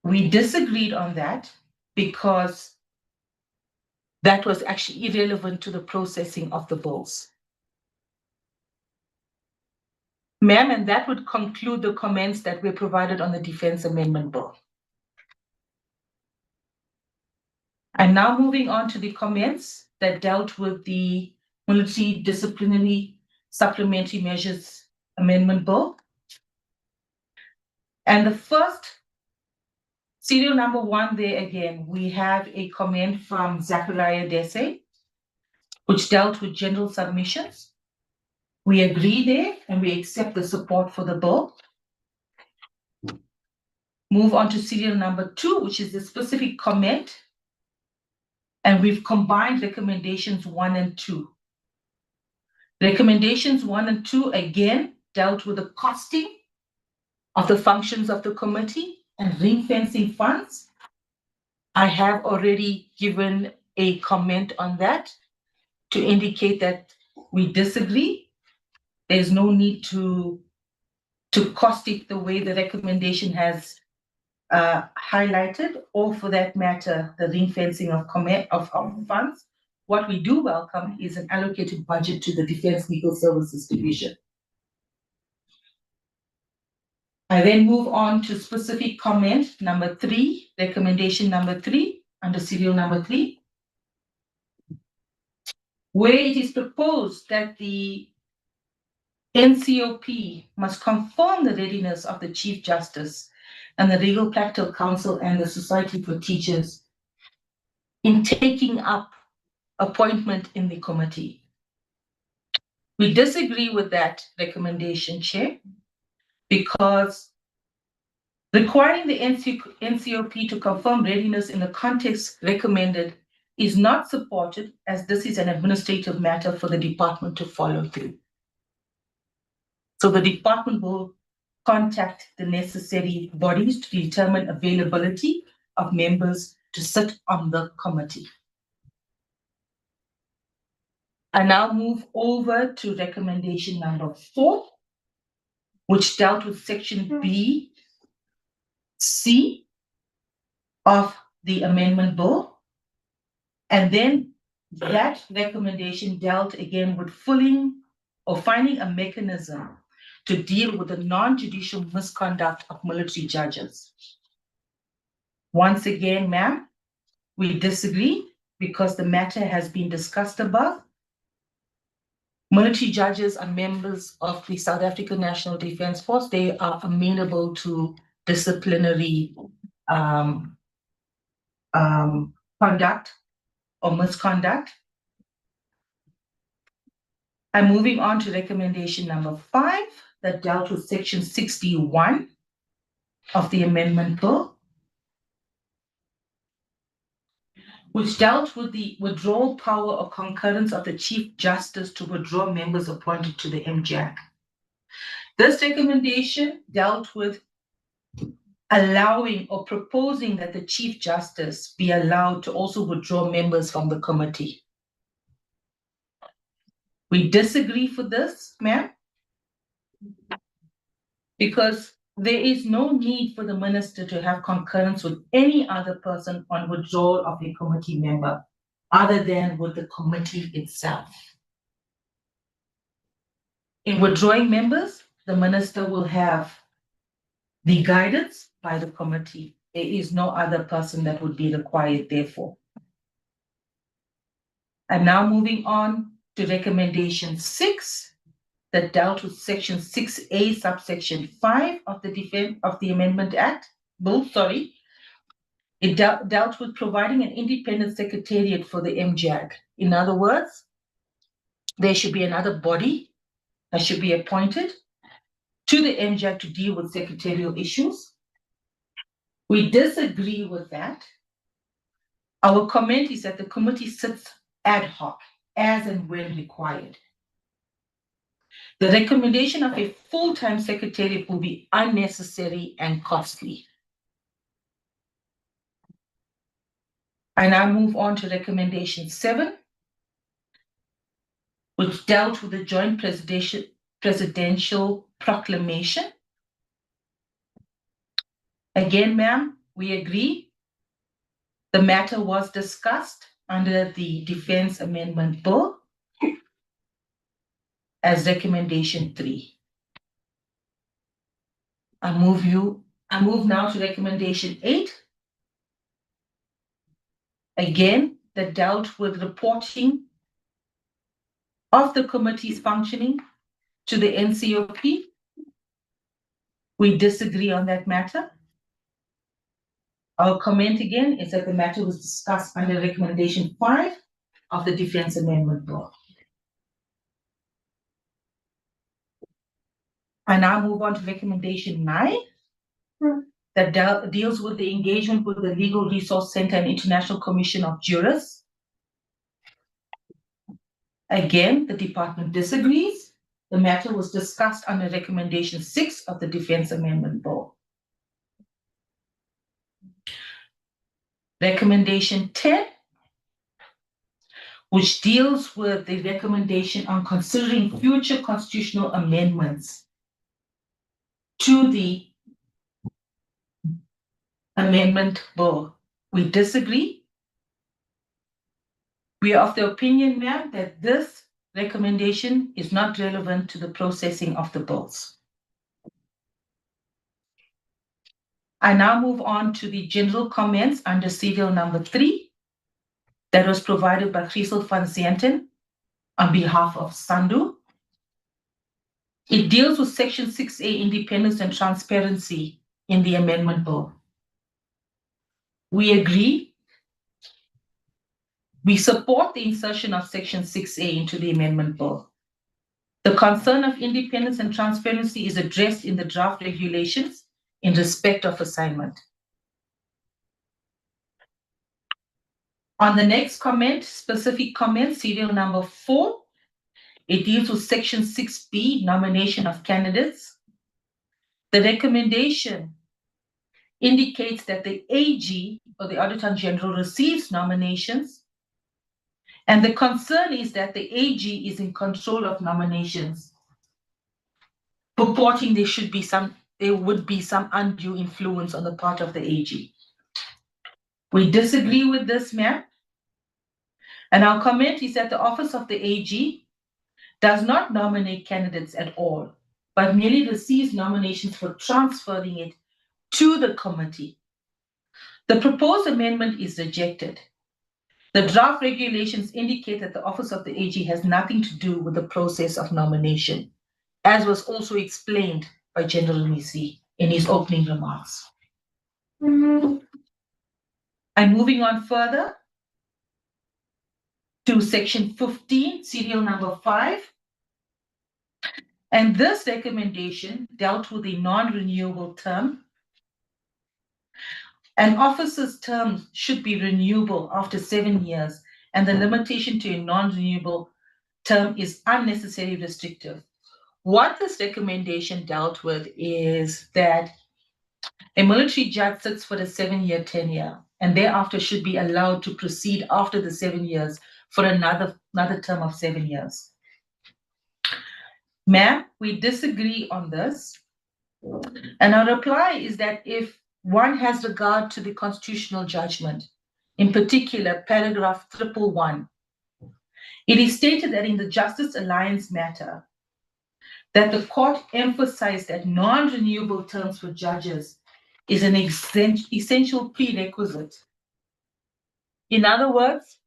We disagreed on that because that was actually irrelevant to the processing of the bills. Ma'am, and that would conclude the comments that were provided on the Defense Amendment Bill. And now moving on to the comments that dealt with the military disciplinary supplementary measures amendment bill. And the first, serial number 1 there again, we have a comment from Zachariah Dese, which dealt with general submissions. We agree there and we accept the support for the bill. Move on to serial number 2, which is the specific comment. And we've combined recommendations 1 and 2. Recommendations 1 and 2 again dealt with the costing of the functions of the committee and ring-fencing funds. I have already given a comment on that to indicate that we disagree. There's no need to cost it the way the recommendation has highlighted, or for that matter, the ring-fencing of funds. What we do welcome is an allocated budget to the Defence Legal Services Division. I then move on to specific comment number 3, recommendation number 3, under serial number 3, where it is proposed that the NCOP must confirm the readiness of the Chief Justice and the Legal Practical Council and the Society for Teachers in taking up appointment in the committee. We disagree with that recommendation, Chair, because requiring the NCOP to confirm readiness in the context recommended is not supported, as this is an administrative matter for the department to follow through. So the department will contact the necessary bodies to determine availability of members to sit on the committee. I now move over to recommendation number 4, which dealt with section B, C of the amendment bill. And then that recommendation dealt again with finding a mechanism to deal with the non-judicial misconduct of military judges. Once again, ma'am, we disagree because the matter has been discussed above. Military judges are members of the South African National Defence Force. They are amenable to disciplinary conduct or misconduct. I'm moving on to recommendation number 5 that dealt with section 61 of the amendment bill, which dealt with the withdrawal power or concurrence of the Chief Justice to withdraw members appointed to the MJAC. This recommendation dealt with allowing or proposing that the Chief Justice be allowed to also withdraw members from the committee. We disagree for this, ma'am, because there is no need for the minister to have concurrence with any other person on withdrawal of a committee member other than with the committee itself. In withdrawing members, the minister will have the guidance by the committee. There is no other person that would be required, therefore. And now moving on to recommendation 6 that dealt with section 6A, subsection 5 of the Amendment Act. It dealt with providing an independent secretariat for the MJAG. In other words, there should be another body that should be appointed to the MJAG to deal with secretarial issues. We disagree with that. Our comment is that the committee sits ad hoc, as and when required. The recommendation of a full-time secretariat will be unnecessary and costly. I now move on to recommendation 7, which dealt with the joint presidential proclamation. Again, ma'am, we agree. The matter was discussed under the Defence Amendment Bill as recommendation 3. I move now to recommendation 8. Again, that dealt with reporting of the committee's functioning to the NCOP. We disagree on that matter. Our comment again is that the matter was discussed under recommendation 5 of the Defence Amendment Bill. I now move on to recommendation 9 that deals with the engagement with the Legal Resource Center and International Commission of Jurists. Again, the department disagrees. The matter was discussed under recommendation 6 of the Defence Amendment Bill. Recommendation 10, which deals with the recommendation on considering future constitutional amendments to the amendment bill. We disagree. We are of the opinion, ma'am, that this recommendation is not relevant to the processing of the bills. I now move on to the general comments under serial number 3 that was provided by Chrysel van Zanten on behalf of Sandu. It deals with Section 6A, independence and transparency in the amendment bill. We agree. We support the insertion of Section 6A into the amendment bill. The concern of independence and transparency is addressed in the draft regulations in respect of assignment. On the next comment, specific comment, serial number 4, it deals with Section 6B, nomination of candidates. The recommendation indicates that the AG, or the Auditor General, receives nominations, and the concern is that the AG is in control of nominations, purporting there would be some undue influence on the part of the AG. We disagree with this, ma'am. And our comment is that the office of the AG does not nominate candidates at all, but merely receives nominations for transferring it to the committee. The proposed amendment is rejected. The draft regulations indicate that the office of the AG has nothing to do with the process of nomination, as was also explained by General Nisi in his opening remarks. And moving on further to Section 15, serial number 5. And this recommendation dealt with a non-renewable term. An officer's term should be renewable after 7 years, and the limitation to a non-renewable term is unnecessarily restrictive. What this recommendation dealt with is that a military judge sits for a 7-year tenure and thereafter should be allowed to proceed after the 7 years for another term of 7 years. Ma'am, we disagree on this. And our reply is that if one has regard to the constitutional judgment, in particular paragraph 111, it is stated that in the Justice Alliance matter, that the court emphasized that non-renewable terms for judges is an essential prerequisite. In other words,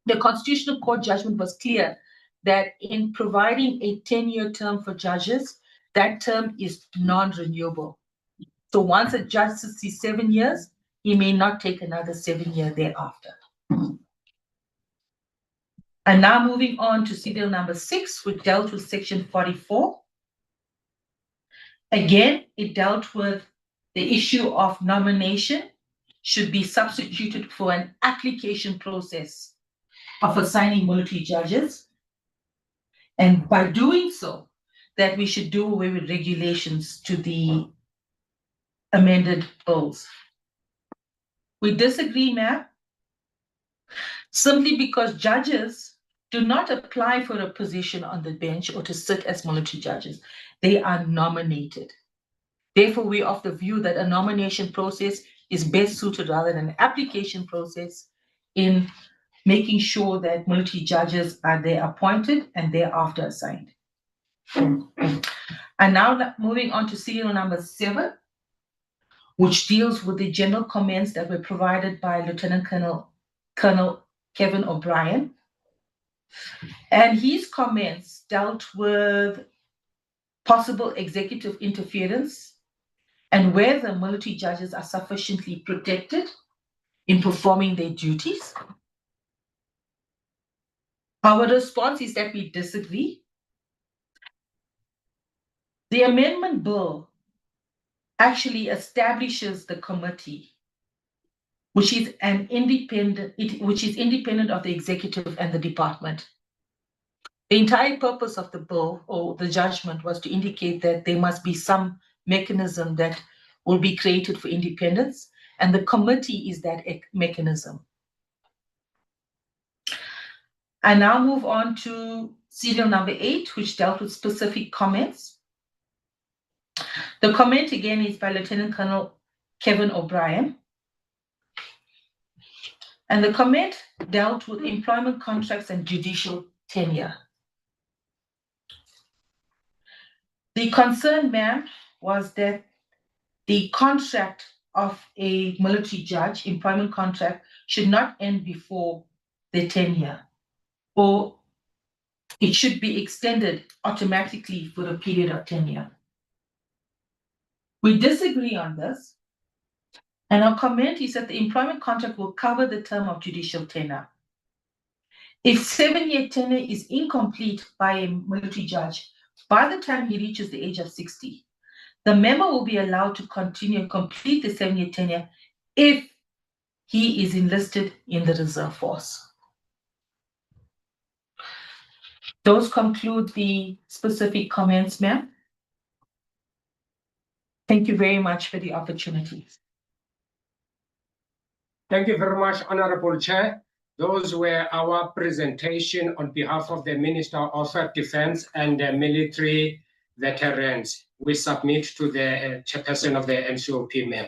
the Constitutional Court judgment was clear that in providing a 10-year term for judges, that term is non-renewable. So once a judge sits 7 years, he may not take another 7 years thereafter. And now moving on to serial number 6, which dealt with Section 44. Again, it dealt with the issue of nomination should be substituted for an application process of assigning military judges. And by doing so, that we should do away with regulations to the amended bills. We disagree, ma'am, simply because judges do not apply for a position on the bench or to sit as military judges. They are nominated. Therefore, we are of the view that a nomination process is best suited rather than an application process in making sure that military judges are there appointed and thereafter assigned. And now moving on to serial number 7, which deals with the general comments that were provided by Lieutenant Colonel Kevin O'Brien. And his comments dealt with possible executive interference and whether military judges are sufficiently protected in performing their duties. Our response is that we disagree. The amendment bill actually establishes the committee, which is independent of the executive and the department. The entire purpose of the bill or the judgment was to indicate that there must be some mechanism that will be created for independence, and the committee is that mechanism. I now move on to serial number 8, which dealt with specific comments. The comment again is by Lieutenant Colonel Kevin O'Brien. And the comment dealt with employment contracts and judicial tenure. The concern, ma'am, was that the contract of a military judge, employment contract, should not end before their tenure, or it should be extended automatically for a period of tenure. We disagree on this, and our comment is that the employment contract will cover the term of judicial tenure. If 7-year tenure is incomplete by a military judge by the time he reaches the age of 60, the member will be allowed to continue and complete the 7-year tenure if he is enlisted in the reserve force. Those conclude the specific comments, ma'am. Thank you very much for the opportunity. Thank you very much, Honorable Chair. Those were our presentation on behalf of the Minister of Defense and Military Veterans. We submit to the chairperson of the NCOP, ma'am.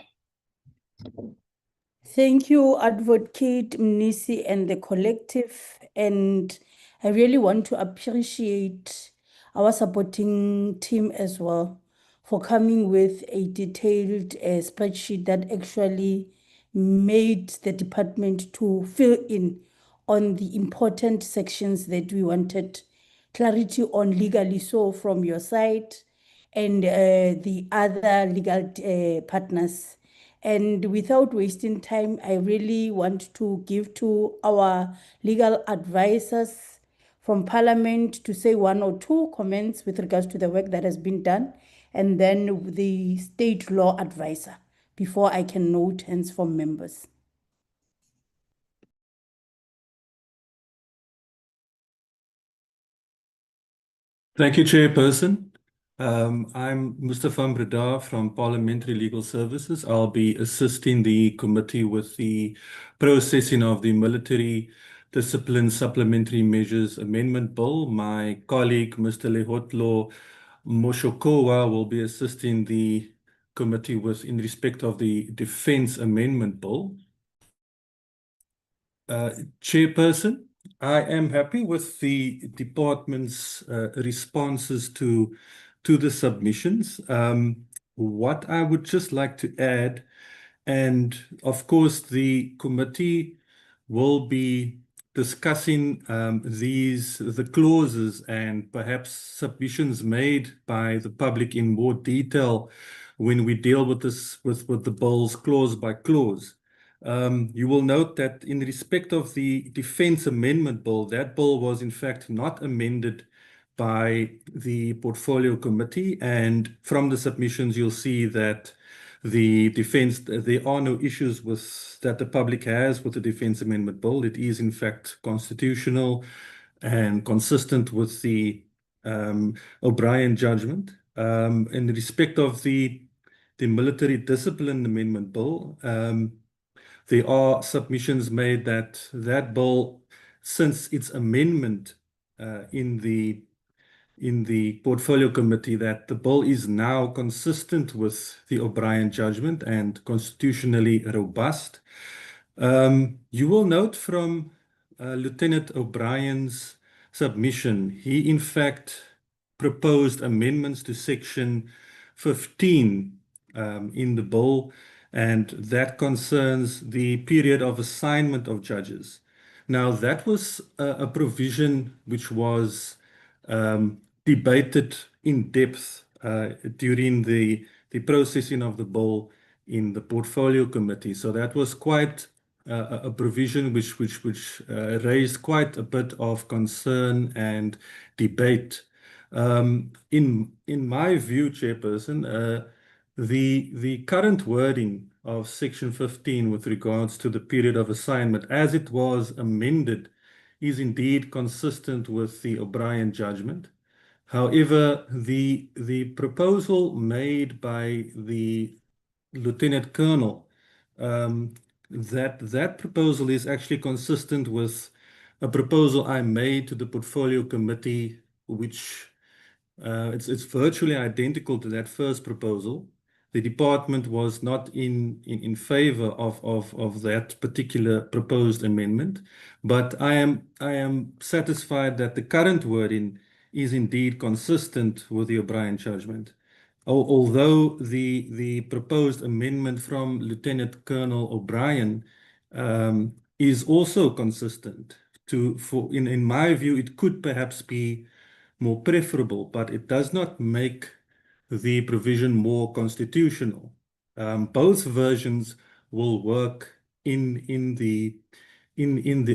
Thank you, Advocate Mnisi and the collective. And I really want to appreciate our supporting team as well for coming with a detailed spreadsheet that actually made the department to fill in on the important sections that we wanted clarity on legally. So from your side and the other legal partners. And without wasting time, I really want to give to our legal advisors from Parliament to say 1 or 2 comments with regards to the work that has been done, and then the state law advisor before I can note hands from members. Thank you, Chairperson. I'm Mustafa Mbreda from Parliamentary Legal Services. I'll be assisting the committee with the processing of the Military Discipline Supplementary Measures Amendment Bill. My colleague, Mr. Lehotlo Moshokowa, will be assisting the committee with in respect of the Defence Amendment Bill. Chairperson, I am happy with the department's responses to the submissions. What I would just like to add, and of course the committee will be discussing the clauses and perhaps submissions made by the public in more detail when we deal with this with the bills clause by clause. You will note that in respect of the Defence Amendment Bill, that bill was in fact not amended by the Portfolio Committee, and from the submissions you'll see that the defence, there are no issues with that the public has with the Defence Amendment Bill. It is in fact constitutional and consistent with the O'Brien judgment. In respect of the Military Discipline Amendment Bill, there are submissions made that that bill, since its amendment in the Portfolio Committee, that the bill is now consistent with the O'Brien judgment and constitutionally robust. You will note from Lieutenant O'Brien's submission, he in fact proposed amendments to Section 15 in the bill, and that concerns the period of assignment of judges. Now, that was a provision which was debated in depth during the the processing of the bill in the portfolio committee. So that was quite a provision which raised quite a bit of concern and debate. In my view, Chairperson, the current wording of Section 15 with regards to the period of assignment, as it was amended, is indeed consistent with the O'Brien judgment. However, the proposal made by the Lieutenant Colonel, that proposal is actually consistent with a proposal I made to the portfolio committee, which it's virtually identical to that first proposal. The department was not in favor of that particular proposed amendment, but I am satisfied that the current wording is indeed consistent with the O'Brien judgment. Although the proposed amendment from Lieutenant Colonel O'Brien is also consistent in my view, it could perhaps be more preferable, but it does not make the provision more constitutional. Both versions will work in the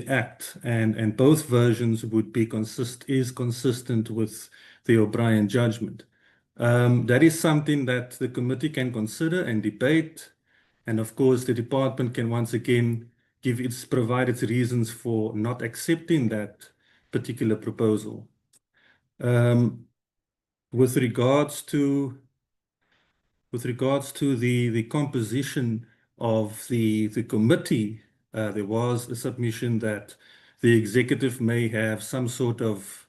Act, and both versions would be consistent with the O'Brien judgment. That is something that the committee can consider and debate, and of course the department can once again provide its reasons for not accepting that particular proposal. With regards to the composition of the committee, there was a submission that the executive may have some sort of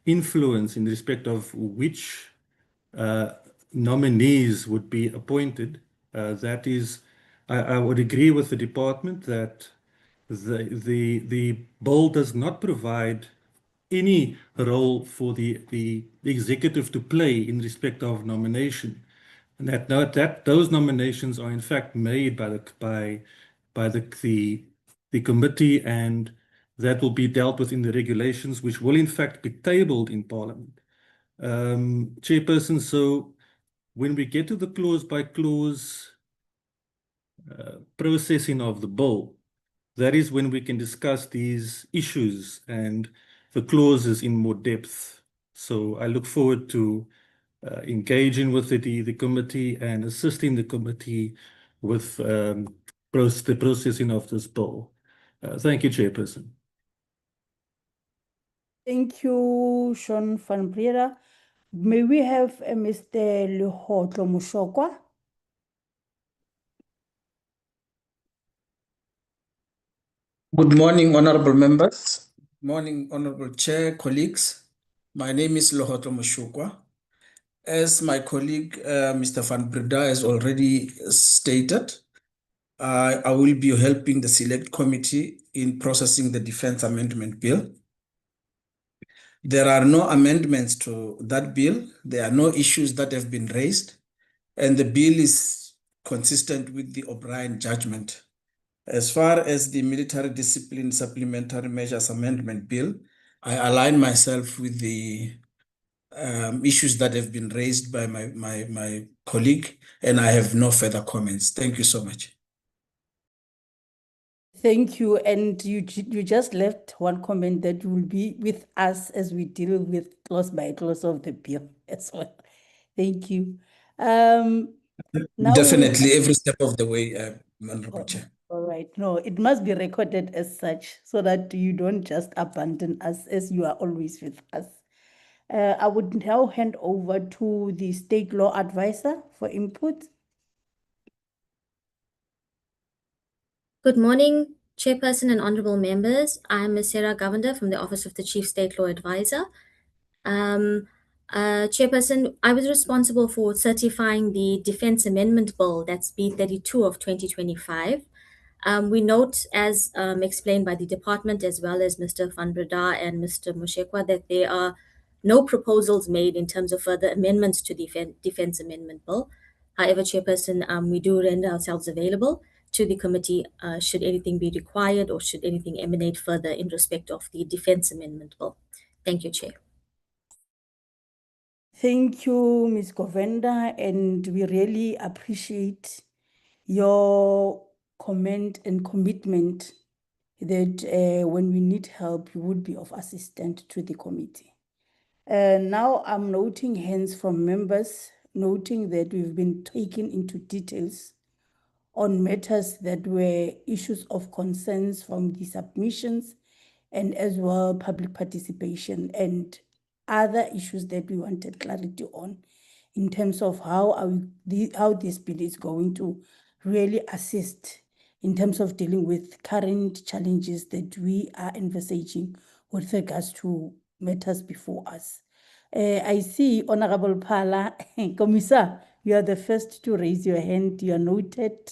influence in respect of which nominees would be appointed. That is, I would agree with the department that the bill does not provide any role for the executive to play in respect of nomination, and that those nominations are in fact made by the committee, and that will be dealt with in the regulations, which will in fact be tabled in Parliament. Chairperson, so when we get to the clause by clause processing of the bill, that is when we can discuss these issues and the clauses in more depth. So I look forward to engaging with the committee and assisting the committee with the processing of this bill. Thank you, Chairperson. Thank you, Sean van Breda. May we have Mr. Lehotlo Mushokwa? Good morning, honorable members. Morning, honorable chair, colleagues. My name is Lehotlo Mushokwa. As my colleague, Mr. van Breda has already stated, I will be helping the select committee in processing the defense amendment bill. There are no amendments to that bill. There are no issues that have been raised, and the bill is consistent with the O'Brien judgment. As far as the military discipline supplementary measures amendment bill, I align myself with the issues that have been raised by my colleague, and I have no further comments. Thank you so much. Thank you. And you just left one comment that you will be with us as we deal with clause by clause of the bill as well. Thank you. Now Definitely, every step of the way, Honorable Chair. All right. No, it must be recorded as such so that you don't just abandon us as you are always with us. I would now hand over to the State Law Advisor for input. Good morning, Chairperson and honorable members. I'm Ms. Sarah Govender from the Office of the Chief State Law Advisor. Chairperson, I was responsible for certifying the Defence Amendment Bill, that's B32 of 2025. We note, as explained by the department as well as Mr. van Breda and Mr. Mushekwa, that there are no proposals made in terms of further amendments to the Defence Amendment Bill. However, Chairperson, we do render ourselves available to the committee should anything be required or should anything emanate further in respect of the Defence Amendment Bill. Thank you, Chair. Thank you, Ms. Govenda, and we really appreciate your comment and commitment that when we need help, you would be of assistance to the committee. Now I'm noting hands from members, noting that we've been taken into details on matters that were issues of concerns from the submissions and as well public participation and other issues that we wanted clarity on in terms of how this bill is going to really assist in terms of dealing with current challenges that we are envisaging with regards to matters before us. I see Honorable Phala, Commissar, you are the first to raise your hand. You are noted.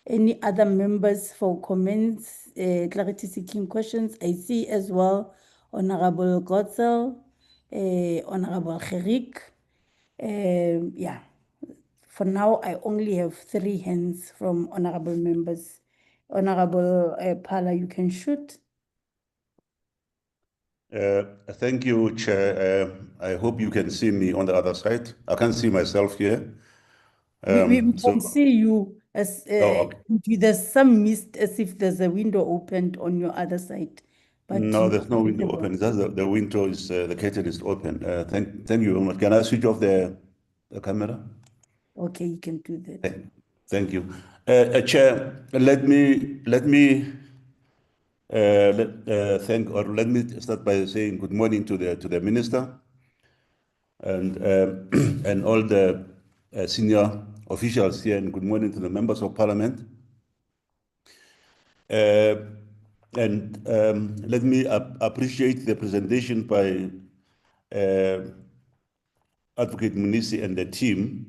Any other members for comments, clarity seeking questions? I see as well Honorable Gotzel, Honorable Gerik. Yeah, for now, I only have 3 hands from honorable members. Honorable Phala, you can shoot. Thank you, Chair. I hope you can see me on the other side. I can't see myself here. We can see you as okay. there's some mist as if there's a window opened on your other side. But No, there's no window open. It's just the window is the curtain is open. Thank you very much. Can I switch off the camera? Okay, you can do that. Thank you, Chair. Let me let me start by saying good morning to the minister and and all the senior officials here, and good morning to the members of parliament. And let me appreciate the presentation by Advocate Munisi and the team.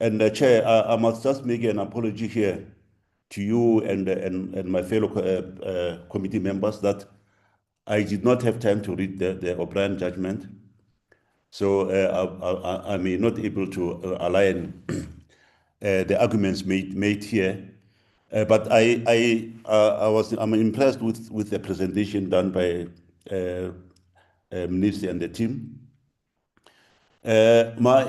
And Chair, I must just make an apology here to you and my fellow committee members that I did not have time to read the O'Brien judgment. So I may not able to align the arguments made here. But I'm impressed with the presentation done by Munisi and the team. My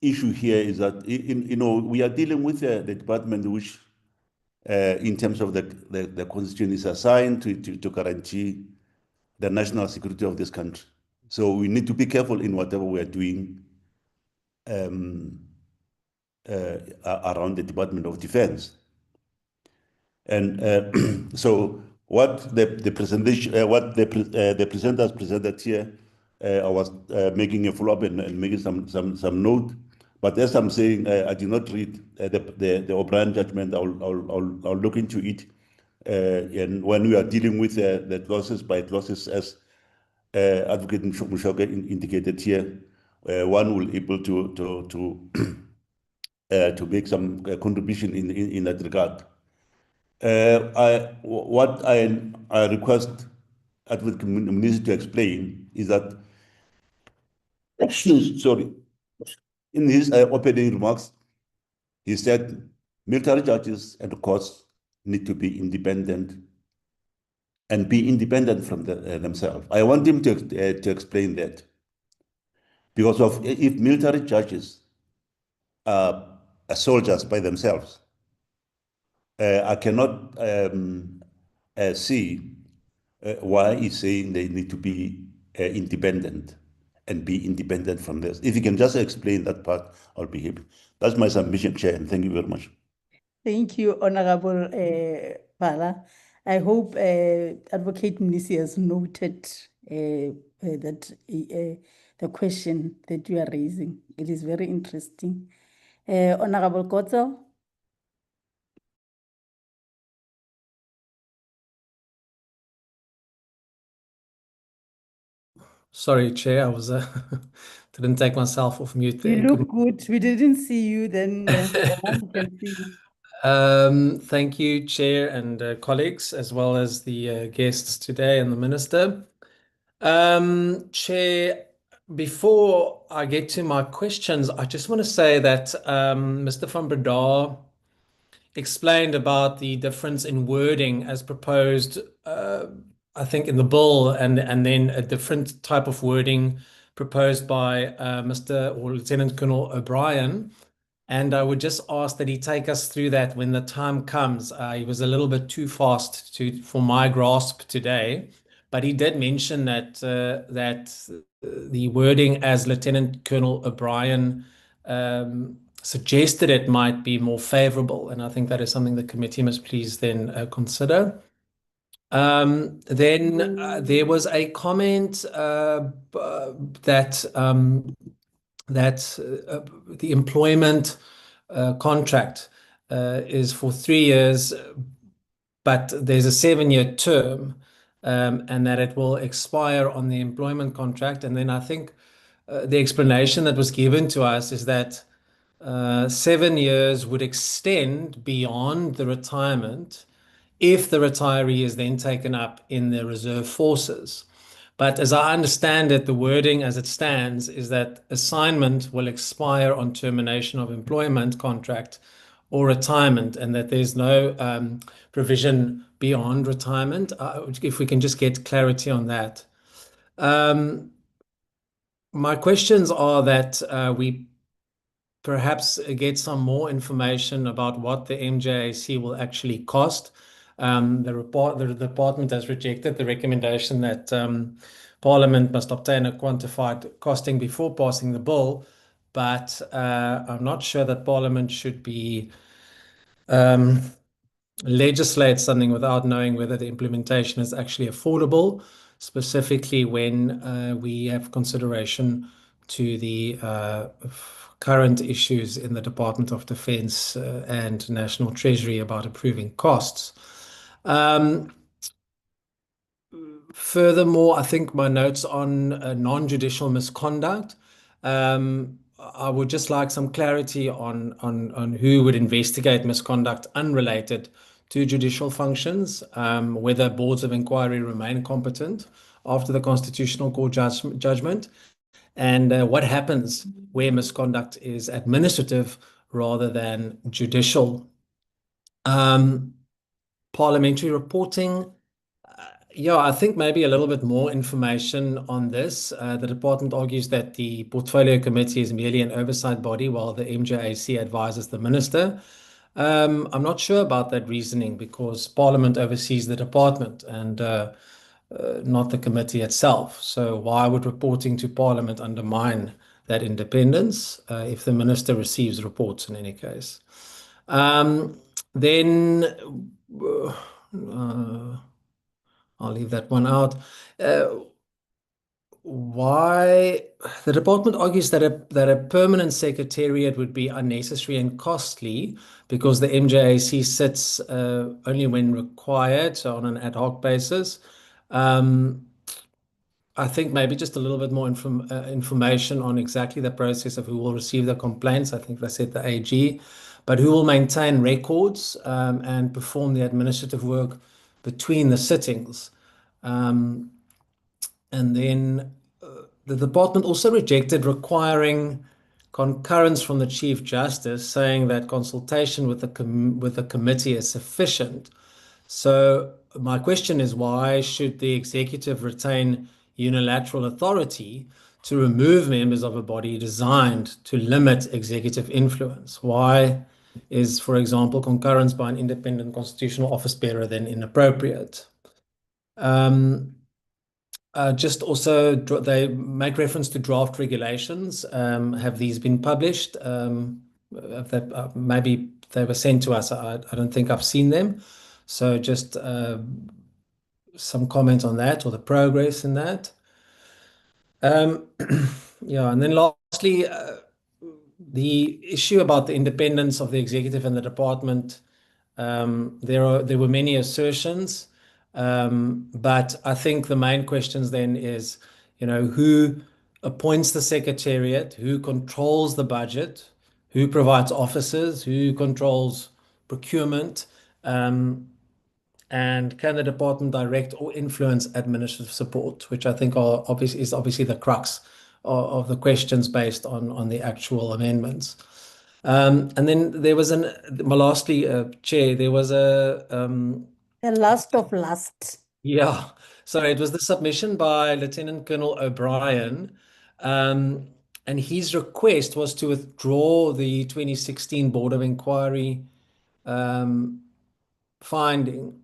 issue here is that we are dealing with the department which, in terms of the constitution, is assigned to guarantee the national security of this country. So we need to be careful in whatever we are doing around the Department of Defense. And so what the presentation, what the presenters presented here, I was making a follow-up and making some note. But as I'm saying, I did not read the O'Brien judgment. I'll look into it. And when we are dealing with the clauses by clauses, as Advocate Mushoka indicated here, one will able to make some contribution in that regard. What I request Advocate Munisi to explain is that, sorry, in his opening remarks, he said military judges and courts need to be independent and be independent from themselves. I want him to explain that. Because if military judges are soldiers by themselves, I cannot see why he's saying they need to be independent and be independent from this. If you can just explain that part, I'll be happy. That's my submission, Chair, and thank you very much. Thank you, Honorable Phala. I hope Advocate Munisi has noted that the question that you are raising. It is very interesting. Honorable Gotzel. Sorry, Chair, I was didn't take myself off mute there. You look good. We didn't see you then. Now we can see you. Thank you, Chair and colleagues, as well as the guests today and the Minister. Chair, before I get to my questions, I just want to say that Mr. van Breda explained about the difference in wording as proposed I think, in the bill, and then a different type of wording proposed by Mr. or Lieutenant Colonel O'Brien. And I would just ask that he take us through that when the time comes. He was a little bit too fast for my grasp today, but he did mention that the wording as Lieutenant Colonel O'Brien suggested it might be more favorable, and I think that is something the committee must please then consider. Then there was a comment that the employment contract is for 3 years, but there's a 7-year term, and that it will expire on the employment contract. And then I think the explanation that was given to us is that 7 years would extend beyond the retirement if the retiree is then taken up in the reserve forces. But as I understand it, the wording as it stands is that assignment will expire on termination of employment contract or retirement, and that there's no provision beyond retirement. If we can just get clarity on that. My questions are that we perhaps get some more information about what the MJAC will actually cost. The department has rejected the recommendation that Parliament must obtain a quantified costing before passing the bill, but I'm not sure that Parliament should be legislate something without knowing whether the implementation is actually affordable, specifically when we have consideration to the current issues in the Department of Defense and National Treasury about approving costs. Furthermore, I think my notes on non-judicial misconduct, I would just like some clarity on who would investigate misconduct unrelated to judicial functions, whether boards of inquiry remain competent after the Constitutional Court judgment, and what happens where misconduct is administrative rather than judicial. Parliamentary reporting. Yeah, I think maybe a little bit more information on this. The department argues that the Portfolio Committee is merely an oversight body while the MJAC advises the minister. I'm not sure about that reasoning because Parliament oversees the department and not the committee itself. So why would reporting to Parliament undermine that independence if the minister receives reports in any case? Then I'll leave that one out. Why the department argues that a permanent secretariat would be unnecessary and costly because the MJAC sits only when required, so on an ad hoc basis. I think maybe just a little bit more information on exactly the process of who will receive the complaints. I think they said the AG, but who will maintain records and perform the administrative work between the sittings. And then the department also rejected requiring concurrence from the Chief Justice, saying that consultation with the committee is sufficient. So my question is, why should the executive retain unilateral authority to remove members of a body designed to limit executive influence? Why is, for example, concurrence by an independent constitutional office bearer then inappropriate? Just also, they make reference to draft regulations. Have these been published? Maybe they were sent to us. I don't think I've seen them. So just some comments on that or the progress in that. Yeah, and then lastly, the issue about the independence of the executive and the department. There were many assertions, but I think the main questions then is, who appoints the secretariat, who controls the budget, who provides officers, who controls procurement, and can the department direct or influence administrative support, which I think is obviously the crux of the questions based on the actual amendments. And then there was lastly, Chair, there was the last of last. Yeah, so it was the submission by Lieutenant Colonel O'Brien, and his request was to withdraw the 2016 Board of Inquiry finding.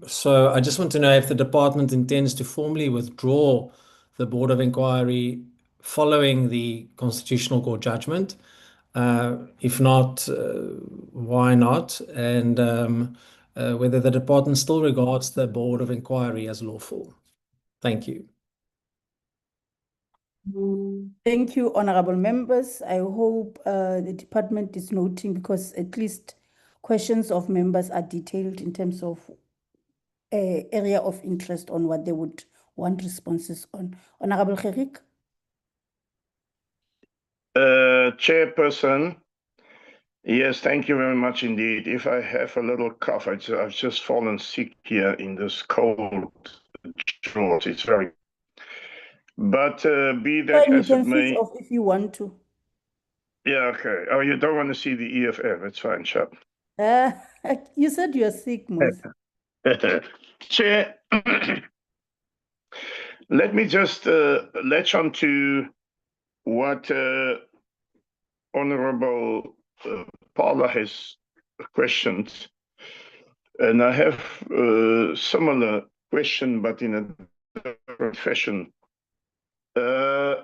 So I just want to know if the department intends to formally withdraw the Board of Inquiry following the Constitutional Court judgment. If not, why not? And whether the department still regards the Board of Inquiry as lawful. Thank you. Thank you, honorable members. I hope the department is noting, because at least questions of members are detailed in terms of area of interest on what they would want responses on. Honorable Gerik? Chairperson, yes, thank you very much indeed. If I have a little cough, I've just fallen sick here in this cold short. It's very. But be that You as it can switch may. off if you want to. Yeah, okay. Oh, you don't want to see the EFF. It's fine, Chap. You said you're sick, Mos. Chair, let me just latch on to what Honorable Paula has questioned. And I have a similar question, but in a different fashion. The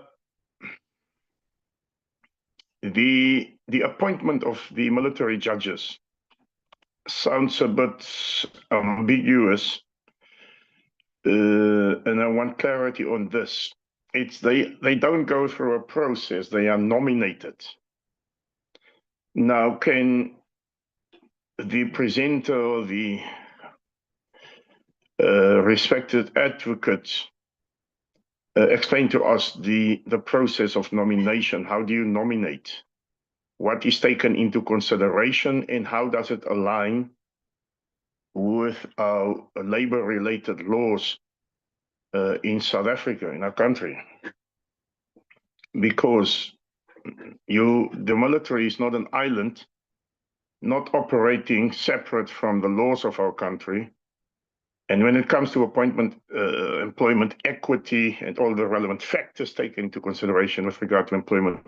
appointment of the military judges sounds a bit ambiguous, and I want clarity on this. They don't go through a process; they are nominated. Now, can the presenter or the respected advocate explain to us the process of nomination? How do you nominate? What is taken into consideration, and how does it align with our labor-related laws in South Africa, in our country? Because the military is not an island, not operating separate from the laws of our country. And when it comes to appointment, employment equity, and all the relevant factors taken into consideration with regard to employment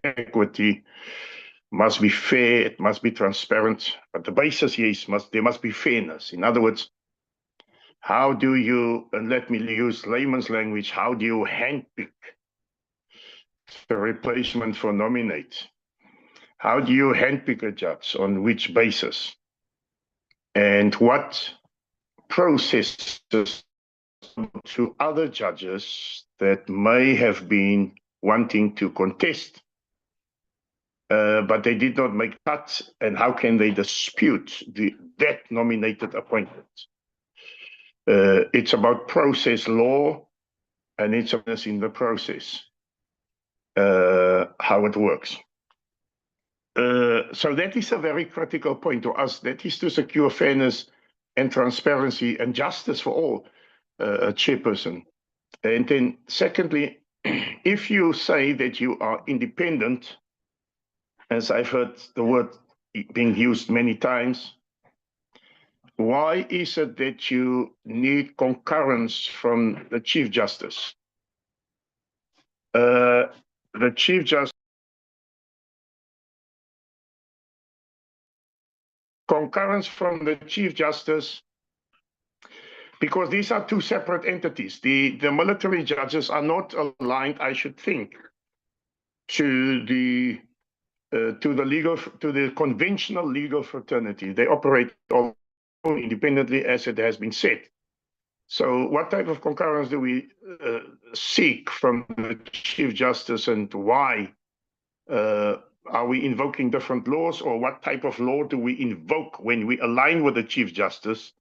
equity, must be fair, it must be transparent, but the basis is there must be fairness. In other words, how do you, and let me use layman's language, how do you handpick the replacement for nominate? How do you handpick a judge? On which basis? And what processes to other judges that may have been wanting to contest, but they did not make cuts, and how can they dispute that nominated appointment? It's about process law, and it's in the process, how it works. So that is a very critical point to us. That is to secure fairness and transparency and justice for all, Chairperson. And then secondly, if you say that you are independent, as I've heard the word being used many times, why is it that you need concurrence from the Chief Justice? The Chief Justice, concurrence from the Chief Justice, because these are two separate entities. The military judges are not aligned, I should think, to the conventional legal fraternity. They operate all independently, as it has been said. So what type of concurrence do we seek from the Chief Justice, and why? Are we invoking different laws, or what type of law do we invoke when we align with the Chief Justice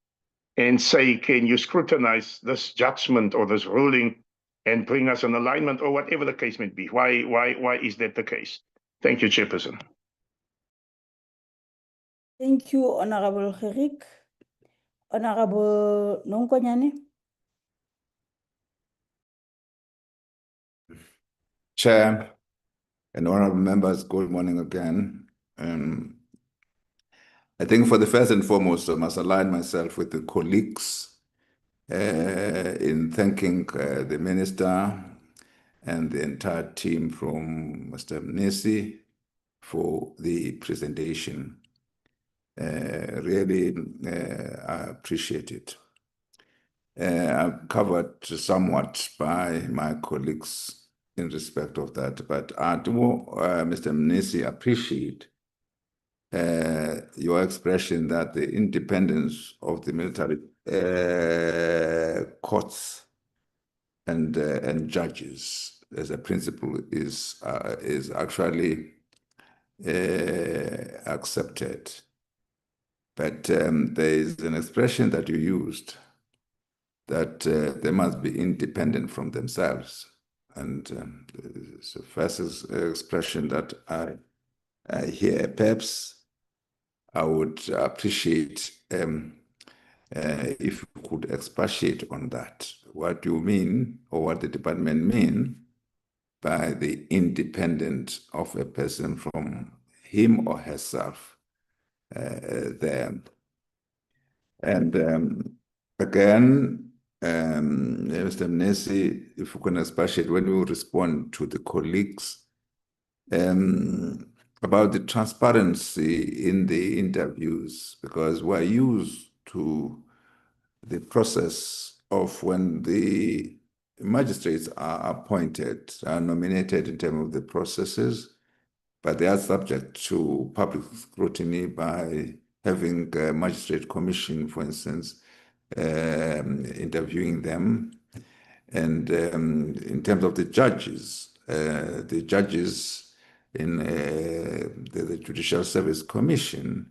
and say, can you scrutinize this judgment or this ruling and bring us an alignment, or whatever the case may be? Why is that the case? Thank you, Chairperson. Thank you, Honorable Gerik. Honorable Nonkonyane? Chair and honorable members, good morning again. I think for the first and foremost, I must align myself with the colleagues in thanking the Minister and the entire team from Mr. Mnisi for the presentation. Really, I appreciate it. I've covered somewhat by my colleagues in respect of that, but I do, Mr. Mnisi, appreciate your expression that the independence of the military courts and judges as a principle is actually accepted. But there is an expression that you used that they must be independent from themselves. And it's the first expression that I hear. Perhaps I would appreciate if you could expatiate on that. What you mean, or what the department mean by the independent of a person from him or herself there. And again, Mr. Mnisi, if you can expatiate when you respond to the colleagues about the transparency in the interviews, because we're used to the process of when the magistrates are appointed, are nominated in terms of the processes, but they are subject to public scrutiny by having a magistrate commission, for instance, interviewing them. And in terms of the judges in the Judicial Service Commission,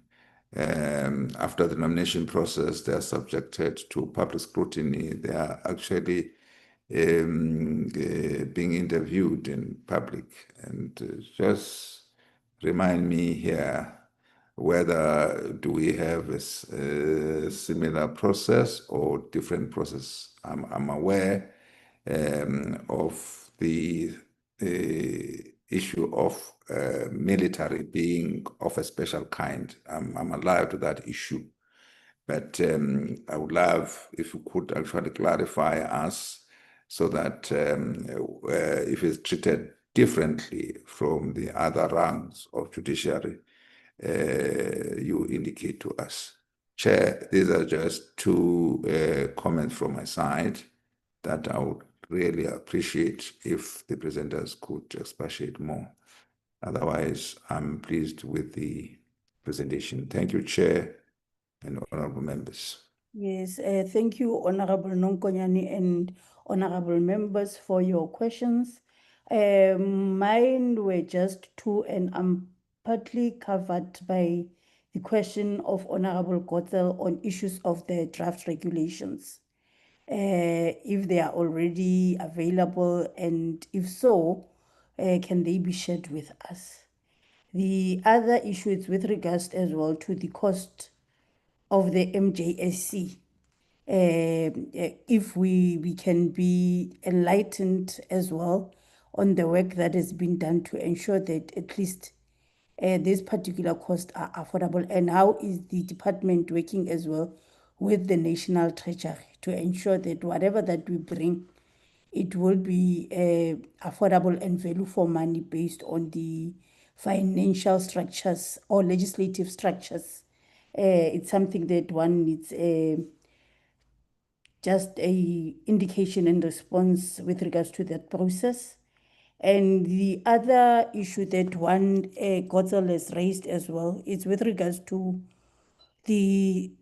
after the nomination process, they are subjected to public scrutiny. They are actually being interviewed in public. And just remind me here, whether do we have a similar process or different process? I'm aware of the issue of military being of a special kind. I'm alive to that issue. But I would love if you could actually clarify us so that if it's treated differently from the other ranks of judiciary, you indicate to us. Chair, these are just two comments from my side that I would really appreciate if the presenters could expatiate more. Otherwise, I'm pleased with the presentation. Thank you, Chair and honorable members. Yes, thank you, Honorable Nonkonyani and honorable members for your questions. Mine were just two, and I'm partly covered by the question of Honorable Gotzel on issues of the draft regulations. If they are already available, and if so, can they be shared with us? The other issue is with regards as well to the cost of the MJSC. If we can be enlightened as well on the work that has been done to ensure that at least these particular costs are affordable, and how is the department working as well with the National Treasury to ensure that whatever that we bring, it will be affordable and value for money based on the financial structures or legislative structures. It's something that one needs just a indication and response with regards to that process. And the other issue that one Gotzel has raised as well is with regards to the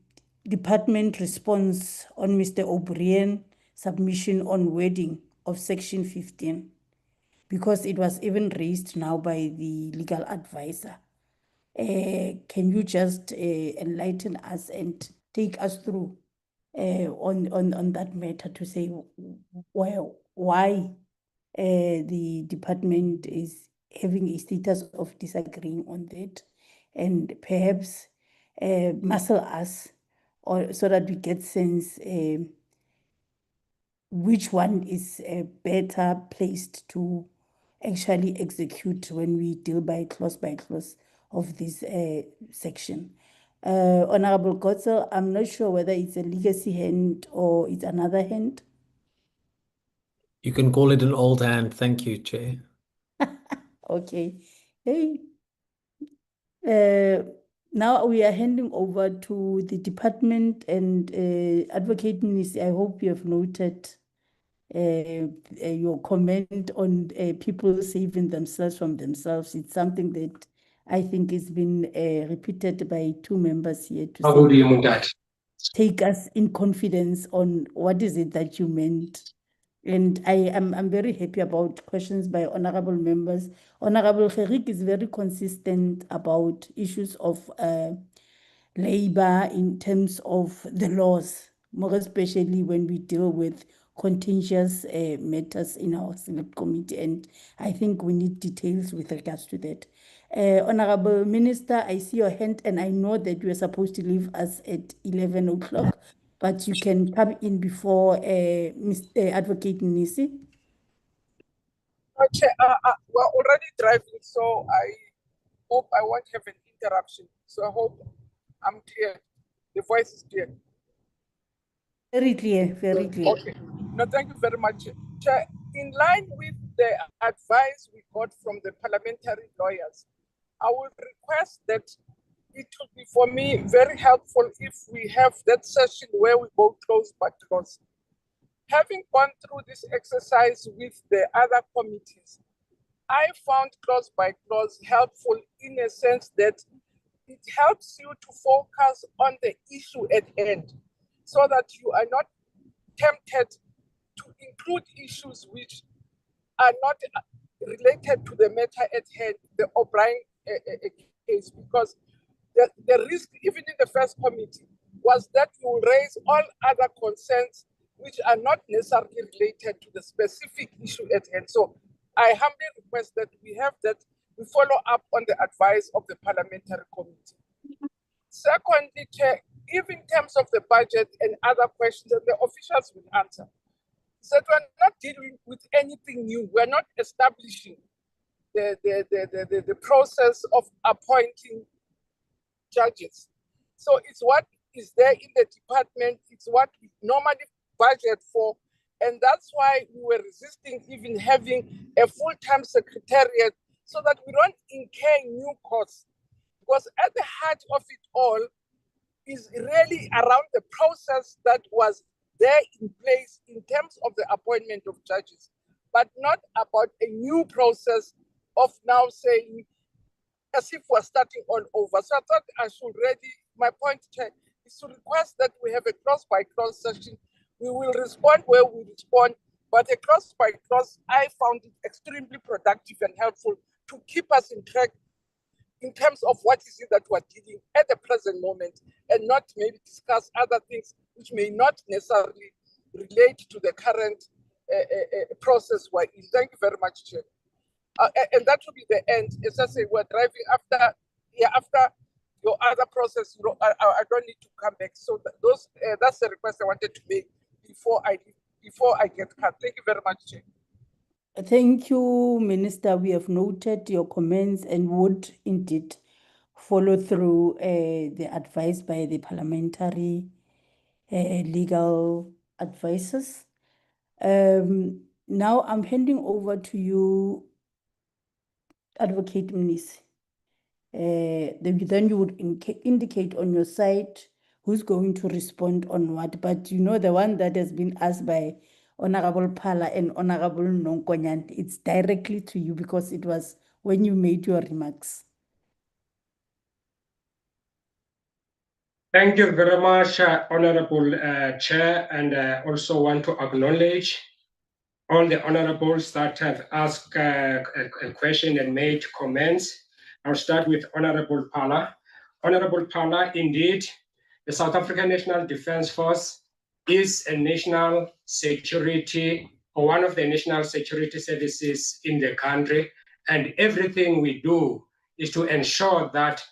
department response on Mr. O'Brien submission on wording of Section 15, because it was even raised now by the legal advisor. Can you just enlighten us and take us through on that matter to say why the department is having a status of disagreeing on that, and perhaps muscle us, or so that we get sense which one is better placed to actually execute when we deal by clause of this section. Honorable Gotzel, I'm not sure whether it's a legacy hand or it's another hand. You can call it an old hand. Thank you, Chair. Okay. Hey. Now we are handing over to the department and Advocate Nisi, I hope you have noted your comment on people saving themselves from themselves. It's something that I think has been repeated by two members here to say, take us in confidence on what is it that you meant. And I'm very happy about questions by honorable members. Honorable Gerik is very consistent about issues of labor in terms of the laws, more especially when we deal with contentious matters in our select committee. And I think we need details with regards to that. Honorable Minister, I see your hand and I know that you are supposed to leave us at 11 o'clock, but you can come in before Mr. Advocate Nisi. Chair, we're already driving, so I hope I won't have an interruption. So I hope I'm clear. The voice is clear. Very clear, very clear. Okay. No, thank you very much. Chair, in line with the advice we got from the parliamentary lawyers, I would request that it would be for me very helpful if we have that session where we go close by close. Having gone through this exercise with the other committees, I found clause by clause helpful in a sense that it helps you to focus on the issue at hand so that you are not tempted to include issues which are not related to the matter at hand, the O'Brien case, because the risk, even in the first committee, was that you will raise all other concerns which are not necessarily related to the specific issue at hand. So I humbly request that we have that, we follow up on the advice of the parliamentary committee. Secondly, Chair, even in terms of the budget and other questions that the officials will answer, is that we're not dealing with anything new. We're not establishing the process of appointing judges. So it's what is there in the department, it's what we normally budget for, and that's why we were resisting even having a full-time secretariat so that we don't incur new costs. Because at the heart of it all is really around the process that was there in place in terms of the appointment of judges, but not about a new process of now saying as if we're starting all over. So I thought I should ready, my point, Chair, is to request that we have a clause by clause session. We will respond where we respond, but a clause by clause, I found it extremely productive and helpful to keep us in track in terms of what is it that we're dealing at the present moment, and not maybe discuss other things which may not necessarily relate to the current process we're in. Thank you very much, Chair. And that will be the end. As I say, we're driving after your other process. You know, I don't need to come back. So that's the request I wanted to make before I get cut. Thank you very much, Chair. Thank you, Minister. We have noted your comments and would indeed follow through the advice by the parliamentary legal advisors. Now I'm handing over to you, Advocate Mnisi. Then you would indicate on your side who's going to respond on what. But you know, the one that has been asked by Honorable Pala and Honorable Nonkonyan, it's directly to you because it was when you made your remarks. Thank you very much, Honorable Chair, and also want to acknowledge all the honorables that have asked a question and made comments. I'll start with Honorable Pala. Honorable Pala, indeed, the South African National Defence Force is a national security, or one of the national security services in the country, and everything we do is to ensure that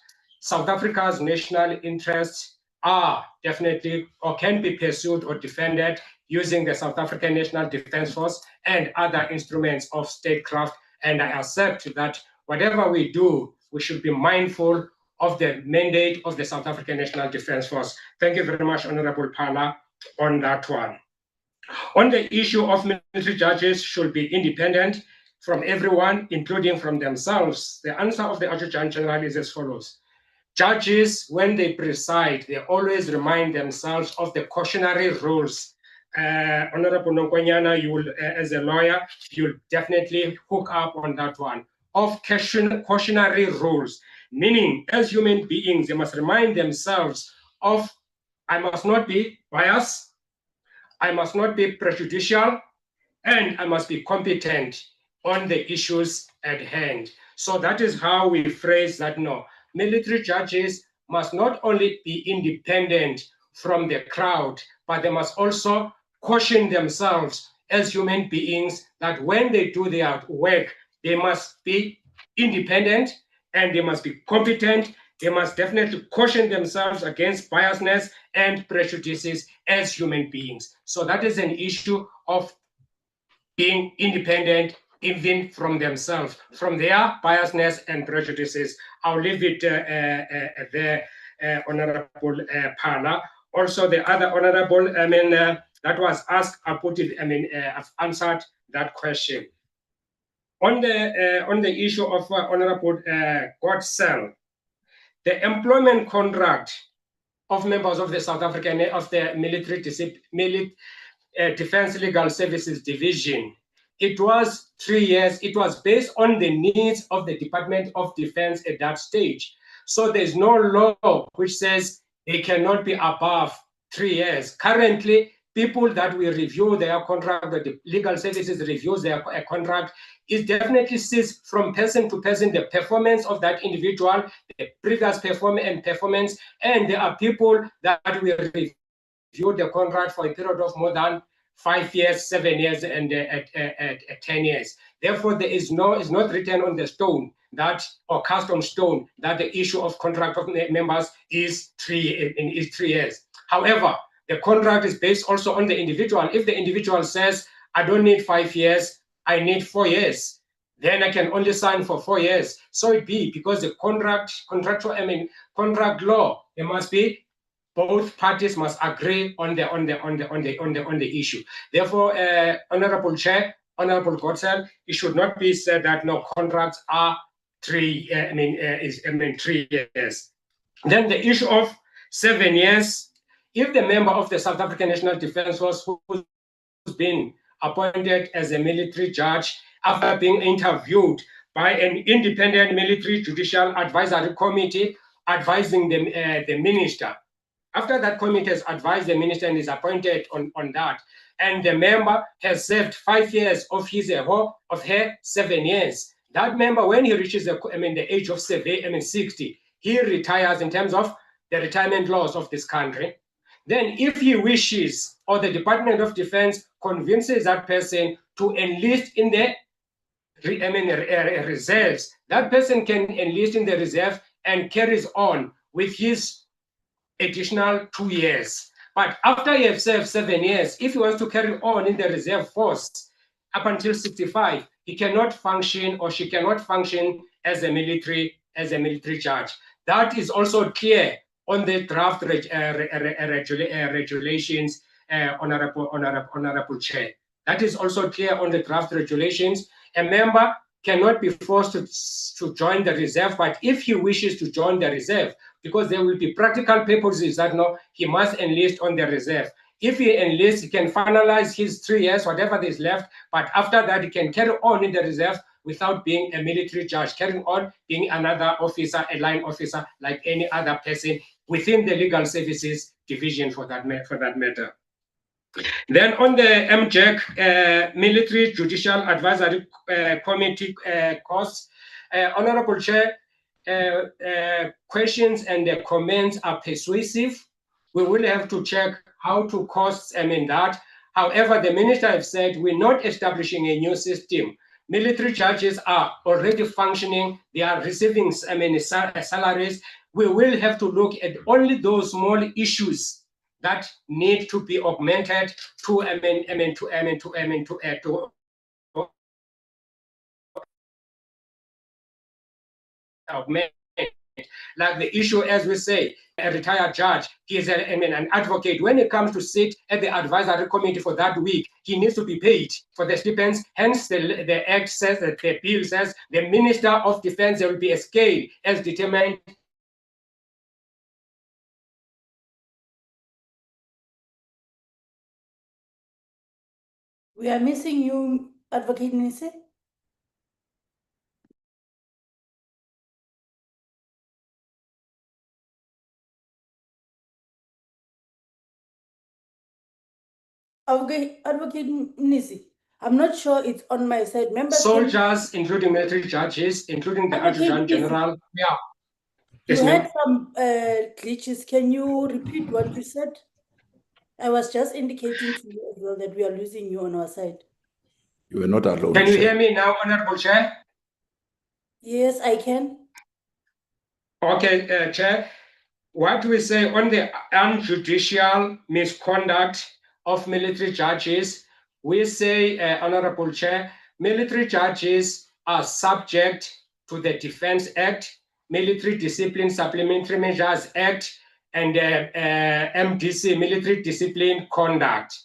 South Africa's national interests are definitely or can be pursued or defended using the South African National Defence Force and other instruments of statecraft. And I accept that whatever we do, we should be mindful of the mandate of the South African National Defence Force. Thank you very much, Honorable Phala, on that one. On the issue of military judges should be independent from everyone, including from themselves, the answer of the Adjutant General is as follows. Judges, when they preside, they always remind themselves of the cautionary rules. Honorable Nongonyana, you will, as a lawyer, you'll definitely hook up on that one, of cautionary rules, meaning as human beings, they must remind themselves of, I must not be biased, I must not be prejudicial, and I must be competent on the issues at hand. So that is how we phrase that. No, military judges must not only be independent from the crowd, but they must also caution themselves as human beings that when they do their work, they must be independent and they must be competent. They must definitely caution themselves against biasness and prejudices as human beings. So that is an issue of being independent even from themselves, from their biasness and prejudices. I'll leave it there, Honorable Phala. Also, the other Honorable, that was asked, I put it, I've answered that question. On the issue of Honorable Godsell, the employment contract of members of the South African, of the military Defense Legal Services Division, it was 3 years. It was based on the needs of the Department of Defense at that stage. So there's no law which says they cannot be above 3 years. Currently, people that we review their contract, the legal services reviews their contract, it definitely sees from person to person the performance of that individual, the previous performance, and there are people that we review the contract for a period of more than 5 years, 7 years, and 10 years. Therefore, there is no, it's not written on the stone that, or cast on stone, that the issue of contract of members is 3 years. However, the contract is based also on the individual. If the individual says, I don't need 5 years, I need 4 years, then I can only sign for 4 years. So it be, because the contract law, there must be, both parties must agree on the issue. Therefore, Honorable Chair, Honorable Godsell, it should not be said that no contracts are 3 years. Then the issue of 7 years, if the member of the South African National Defence Force who's been appointed as a military judge after being interviewed by an independent military judicial advisory committee advising the minister, after that committee has advised the minister and is appointed on that, and the member has served 5 years of his or her 7 years, that member, when he reaches the age of 60, he retires in terms of the retirement laws of this country. Then if he wishes, or the Department of Defense convinces that person to enlist in the reserves, that person can enlist in the reserve and carries on with his additional 2 years. But after you have served 7 years, if he wants to carry on in the reserve force up until 65, he cannot function, or she cannot function as a military judge. That is also clear on the draft regulations, Honorable Chair. That is also clear on the draft regulations. A member cannot be forced to join the reserve, but if he wishes to join the reserve, because there will be practical purposes that no, he must enlist on the reserve. If he enlists, he can finalize his 3 years, whatever is left, but after that, he can carry on in the reserve without being a military judge, carrying on being another officer, a line officer, like any other person within the legal services division for that matter. Then on the MJEC, Military Judicial Advisory Committee costs, Honorable Chair, questions and the comments are persuasive. We will have to check how to cost that. However, the minister has said we're not establishing a new system. Military judges are already functioning. They are receiving salaries. We will have to look at only those small issues that need to be augmented to augment Like the issue, as we say, a retired judge, he is an advocate. When it comes to sit at the advisory committee for that week, he needs to be paid for the stipends. Hence, the act says, that the bill says, the Minister of Defense, there will be a scale as determined. We are missing you, Advocate Nisi. Advocate Nisi, I'm not sure it's on my side. Members, soldiers, including military judges, including the Adjutant General. Yeah. You had some glitches. Can you repeat what you said? I was just indicating to you as well that we are losing you on our side. You are not alone. Can you hear me now, Honorable Chair? Yes, I can. Okay, Chair. What we say on the unjudicial misconduct of military judges, we say, Honorable Chair, military judges are subject to the Defense Act, Military Discipline Supplementary Measures Act, and MDC, Military Discipline Conduct,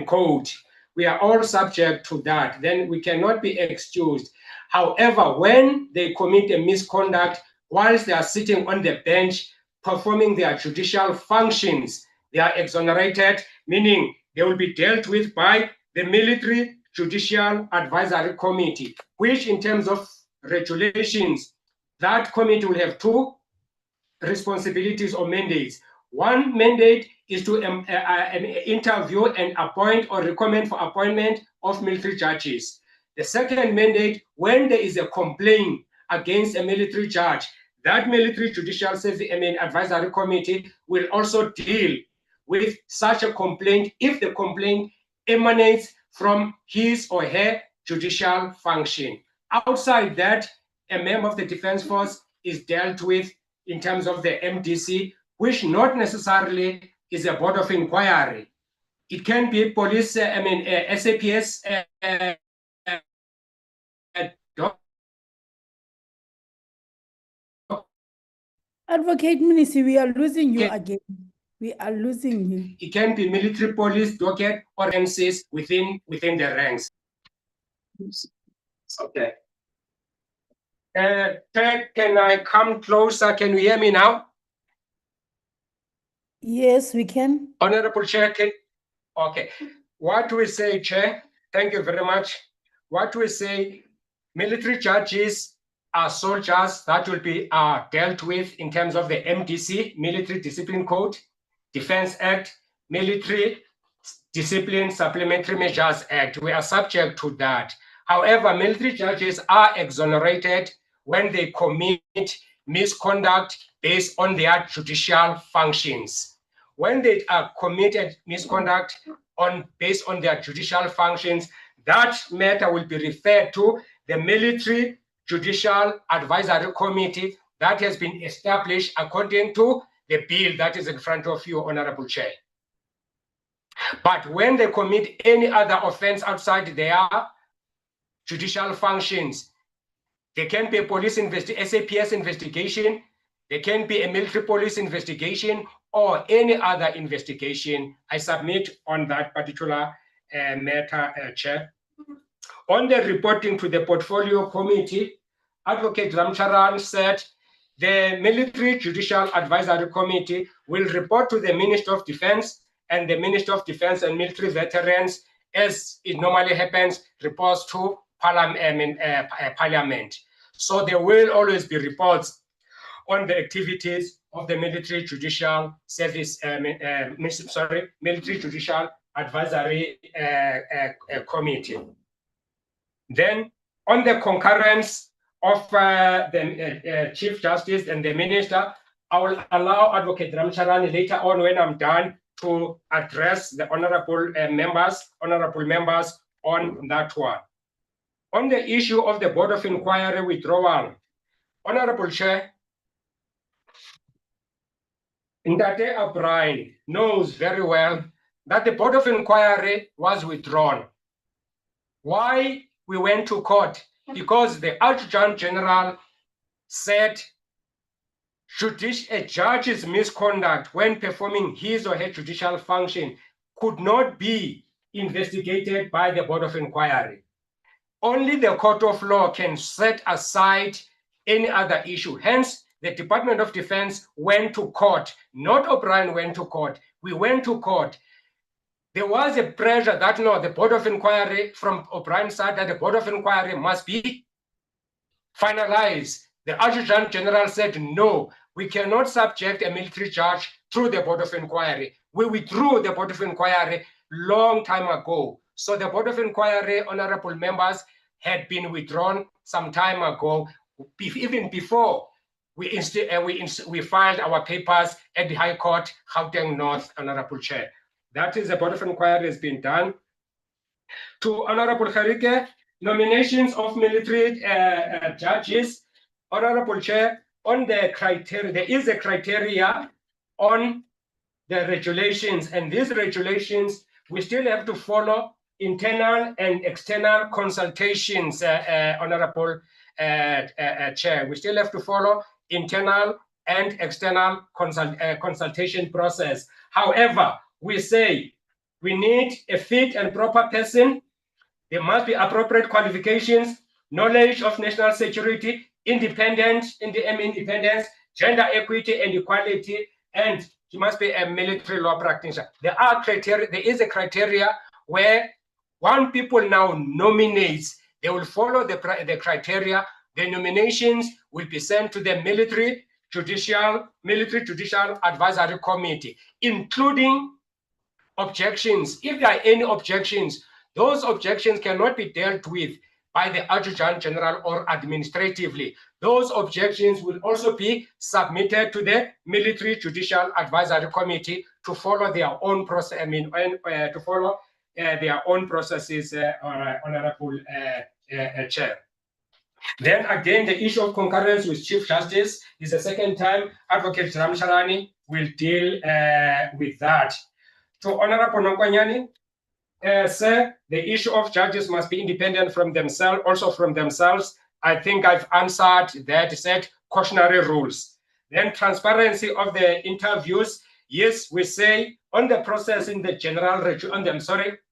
Code. We are all subject to that. Then we cannot be excused. However, when they commit a misconduct whilst they are sitting on the bench, performing their judicial functions, they are exonerated, meaning they will be dealt with by the Military Judicial Advisory Committee, which in terms of regulations, that committee will have two responsibilities or mandates. One mandate is to interview and appoint or recommend for appointment of military judges. The second mandate, when there is a complaint against a military judge, that Military Judicial Advisory Committee will also deal with such a complaint if the complaint emanates from his or her judicial function. Outside that, a member of the Defense Force is dealt with in terms of the MDC, which not necessarily is a board of inquiry. It can be police, SAPS, Advocate Ministry, we are losing you again. We are losing you. It can be military police, docket, or MCs within the ranks. Okay. Ted, can I come closer? Can you hear me now? Yes, we can. Honorable Chair, okay. What we say, Chair, thank you very much. What we say, military judges are soldiers that will be dealt with in terms of the MDC, Military Discipline Code, Defense Act, Military Discipline Supplementary Measures Act. We are subject to that. However, military judges are exonerated when they commit misconduct based on their judicial functions. When they are committed misconduct based on their judicial functions, that matter will be referred to the Military Judicial Advisory Committee that has been established according to the bill that is in front of you, Honorable Chair. But when they commit any other offense outside their judicial functions, there can be a police SAPS investigation, there can be a military police investigation, or any other investigation. I submit on that particular matter, Chair. On the reporting to the Portfolio Committee, Advocate Ramcharan said the Military Judicial Advisory Committee will report to the Minister of Defense, and the Minister of Defense and military veterans, as it normally happens, reports to Parliament. So there will always be reports on the activities of the Military Judicial Service, Military Judicial Advisory Committee. Then, on the concurrence of the Chief Justice and the Minister, I will allow Advocate Ramcharan later on, when I'm done, to address the honorable members on that one. On the issue of the Board of Inquiry withdrawal, Honorable Chair, Ndate O'Brien knows very well that the Board of Inquiry was withdrawn. Why we went to court? Because the Adjutant General said a judge's misconduct when performing his or her judicial function could not be investigated by the Board of Inquiry. Only the court of law can set aside any other issue. Hence, the Department of Defense went to court. Not O'Brien went to court. We went to court. There was a pressure that no, the Board of Inquiry from O'Brien's side, that the Board of Inquiry must be finalized. The Adjutant General said, no, we cannot subject a military judge through the Board of Inquiry. We withdrew the Board of Inquiry long time ago. So the Board of Inquiry, honorable members, had been withdrawn some time ago, even before we filed our papers at the High Court, Gauteng North, Honorable Chair. That is the Board of Inquiry has been done. To Honorable Kharike, nominations of military judges, Honorable Chair, on the criteria, there is a criteria on the regulations, and these regulations, we still have to follow internal and external consultations, Honorable Chair. We still have to follow internal and external consultation process. However, we say we need a fit and proper person. There must be appropriate qualifications, knowledge of national security, independence, gender equity and equality, and he must be a military law practitioner. There are criteria. There is a criteria where one people now nominates, they will follow the criteria. The nominations will be sent to the Military Judicial Advisory Committee, including objections. If there are any objections, those objections cannot be dealt with by the Adjutant General or administratively. Those objections will also be submitted to the Military Judicial Advisory Committee to follow their own process. To follow their own processes, Honorable Chair. Then again, the issue of concurrence with Chief Justice is the second time Advocate Ramcharani will deal with that. To Honorable Nkwanyani, sir, the issue of judges must be independent from themselves, also from themselves. I think I've answered that, said cautionary rules. Then transparency of the interviews. Yes, we say on the process in the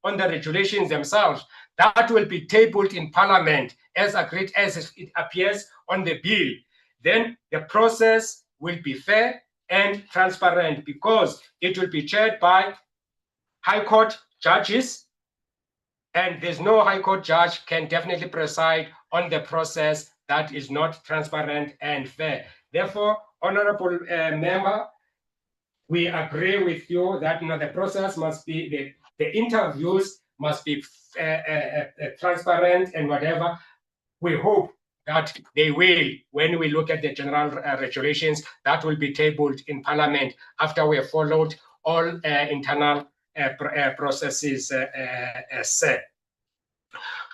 on the regulations themselves, that will be tabled in Parliament as agreed as it appears on the bill. Then the process will be fair and transparent because it will be chaired by High Court judges, and there's no High Court judge can definitely preside on the process that is not transparent and fair. Therefore, Honorable Member, we agree with you that the process must be, the interviews must be transparent and whatever. We hope that they will, when we look at the general regulations, that will be tabled in Parliament after we have followed all internal processes set.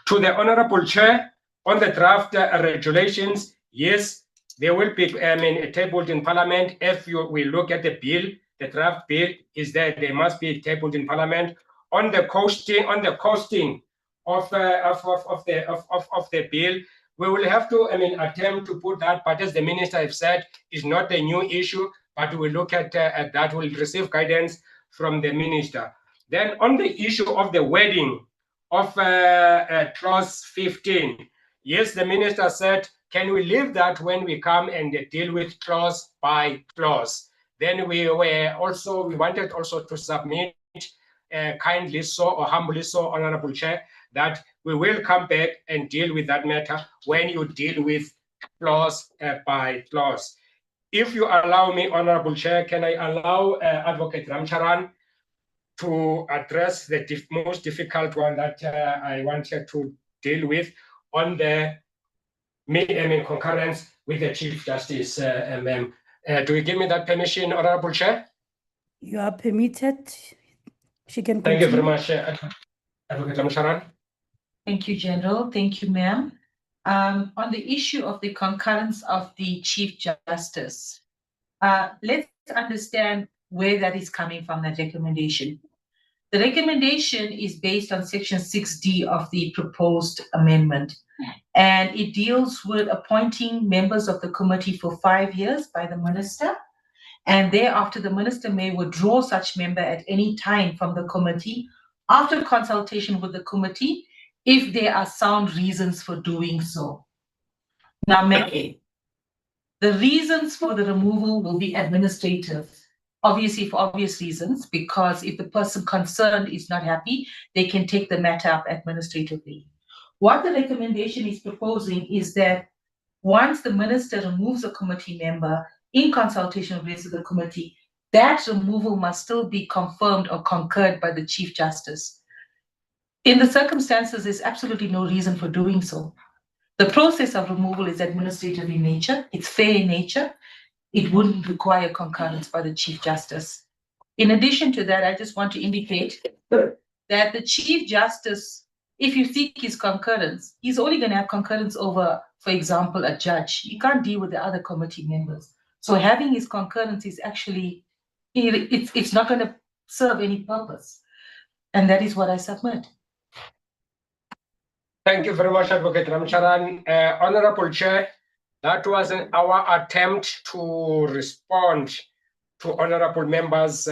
To the Honorable Chair, on the draft regulations, yes, they will be tabled in Parliament. If we look at the bill, the draft bill is that they must be tabled in Parliament. On the costing of the bill, we will have to attempt to put that, but as the Minister has said, is not a new issue, but we look at that, will receive guidance from the Minister. Then on the issue of the wording of clause 15, yes, the Minister said, can we leave that when we come and deal with clause by clause? Then we wanted also to submit kindly so or humbly so, Honorable Chair, that we will come back and deal with that matter when you deal with clause by clause. If you allow me, Honorable Chair, can I allow Advocate Ramcharan to address the most difficult one that I wanted to deal with on the concurrence with the Chief Justice, ma'am. Do you give me that permission, Honorable Chair? You are permitted. She can continue. Thank you very much, Advocate Ramcharan. Thank you, General. Thank you, ma'am. On the issue of the concurrence of the Chief Justice, let's understand where that is coming from, that recommendation. The recommendation is based on Section 6D of the proposed amendment, and it deals with appointing members of the committee for 5 years by the minister, and thereafter the minister may withdraw such member at any time from the committee after consultation with the committee if there are sound reasons for doing so. Now, the reasons for the removal will be administrative, obviously for obvious reasons, because if the person concerned is not happy, they can take the matter up administratively. What the recommendation is proposing is that once the minister removes a committee member in consultation with the committee, that removal must still be confirmed or concurred by the Chief Justice. In the circumstances, there's absolutely no reason for doing so. The process of removal is administrative in nature, it's fair in nature, it wouldn't require concurrence by the Chief Justice. In addition to that, I just want to indicate that the Chief Justice, if you seek his concurrence, he's only going to have concurrence over, for example, a judge. He can't deal with the other committee members. So having his concurrence is actually, it's not going to serve any purpose. And that is what I submit. Thank you very much, Advocate Ramcharan. Honorable Chair, that was our attempt to respond to honorable members'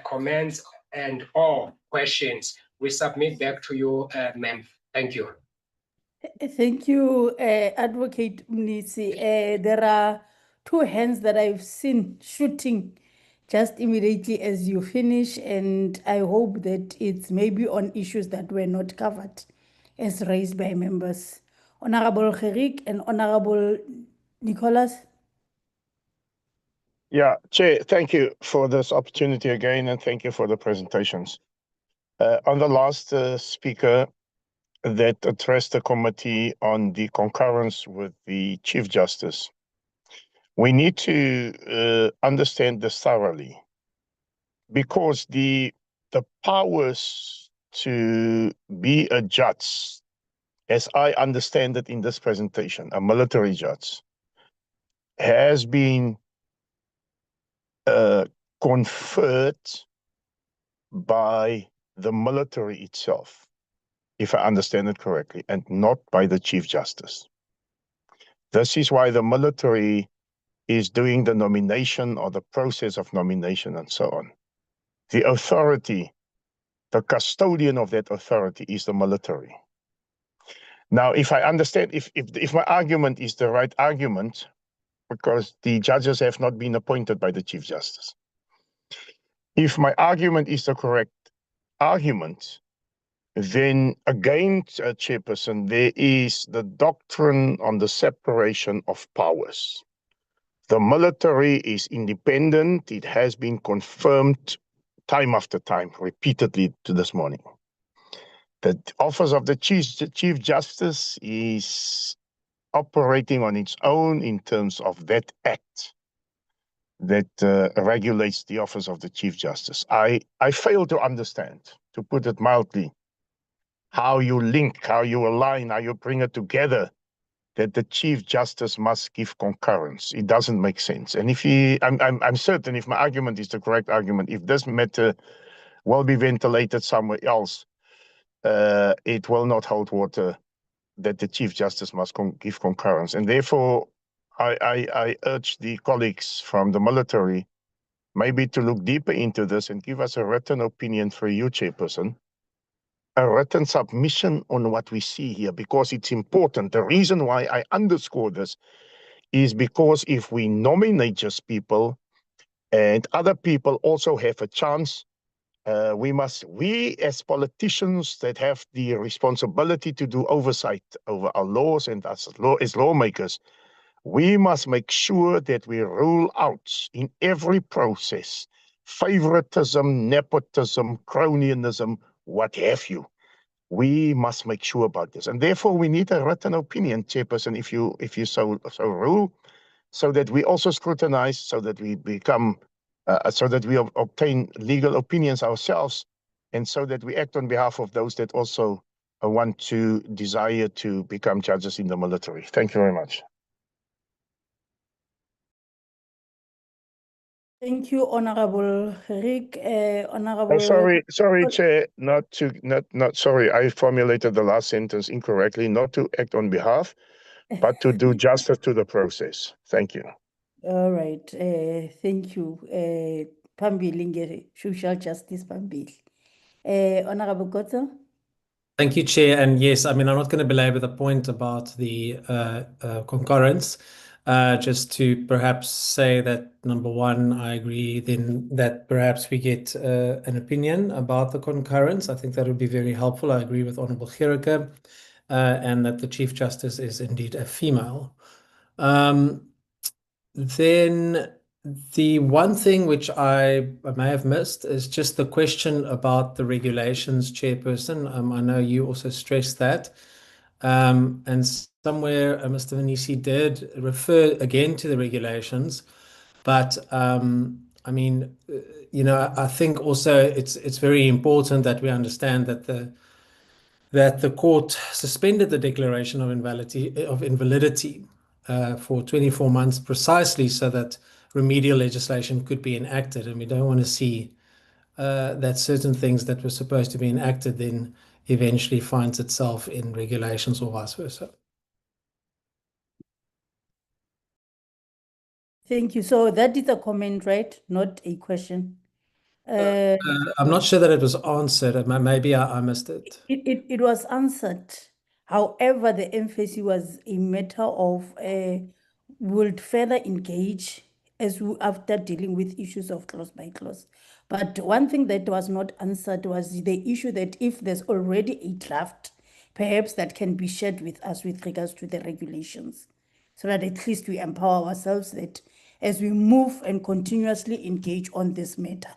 comments and or questions. We submit back to you, ma'am. Thank you. Thank you, Advocate Mnisi. There are two hands that I've seen shooting just immediately as you finish, and I hope that it's maybe on issues that were not covered as raised by members. Honorable Gerik and Honorable Nicholas. Yeah, Chair, thank you for this opportunity again, and thank you for the presentations. On the last speaker that addressed the committee on the concurrence with the Chief Justice, we need to understand this thoroughly, because the powers to be a judge, as I understand it in this presentation, a military judge, has been conferred by the military itself, if I understand it correctly, and not by the Chief Justice. This is why the military is doing the nomination or the process of nomination and so on. The authority, the custodian of that authority is the military. Now, if I understand, if my argument is the right argument, because the judges have not been appointed by the Chief Justice, if my argument is the correct argument, then again, Chairperson, there is the doctrine on the separation of powers. The military is independent. It has been confirmed time after time, repeatedly to this morning. The office of the Chief Justice is operating on its own in terms of that act that regulates the office of the Chief Justice. I fail to understand, to put it mildly, how you link, how you align, how you bring it together, that the Chief Justice must give concurrence. It doesn't make sense. And if I'm certain, if my argument is the correct argument, if this matter will be ventilated somewhere else, it will not hold water, that the Chief Justice must give concurrence. And therefore, I urge the colleagues from the military maybe to look deeper into this and give us a written opinion for you, Chairperson, a written submission on what we see here, because it's important. The reason why I underscore this is because if we nominate just people and other people also have a chance, we as politicians that have the responsibility to do oversight over our laws and as lawmakers, we must make sure that we rule out in every process favoritism, nepotism, cronyism, what have you. We must make sure about this, and therefore we need a written opinion, Chairperson, if you so rule, so that we also scrutinize, so that we become, so that we obtain legal opinions ourselves, and so that we act on behalf of those that also want to desire to become judges in the military. Thank you very much. Thank you, Honorable Rick. Honorable. Sorry, Chair, sorry, I formulated the last sentence incorrectly, not to act on behalf, but to do justice to the process. Thank you. All right. Thank you. Phambili social justice phambili. Honorable Kotso. Thank you, Chair. And yes, I mean, I'm not going to belabor the point about the concurrence. Just to perhaps say that, number one, I agree then that perhaps we get an opinion about the concurrence. I think that would be very helpful. I agree with Honorable Gericke, and that the Chief Justice is indeed a female. Then the one thing which I may have missed is just the question about the regulations, Chairperson. I know you also stressed that. And somewhere Mr. Vanisi did refer again to the regulations. But I mean, you know, I think also it's very important that we understand that the court suspended the declaration of invalidity for 24 months precisely so that remedial legislation could be enacted. And we don't want to see that certain things that were supposed to be enacted then eventually finds itself in regulations or vice versa. Thank you. So that is a comment, right? Not a question. I'm not sure that it was answered. Maybe I missed it. It was answered. However, the emphasis was a matter of would further engage after dealing with issues of clause by clause. But one thing that was not answered was the issue that if there's already a draft, perhaps that can be shared with us with regards to the regulations, so that at least we empower ourselves that as we move and continuously engage on this matter,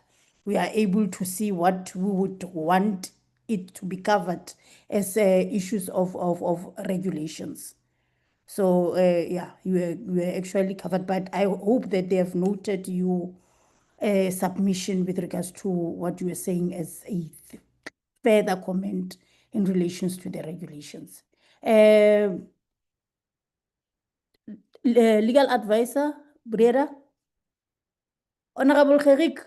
we are able to see what we would want it to be covered as issues of regulations. So yeah, you were actually covered, but I hope that they have noted your submission with regards to what you were saying as a further comment in relations to the regulations. Legal advisor, Brera. Honorable Gerik,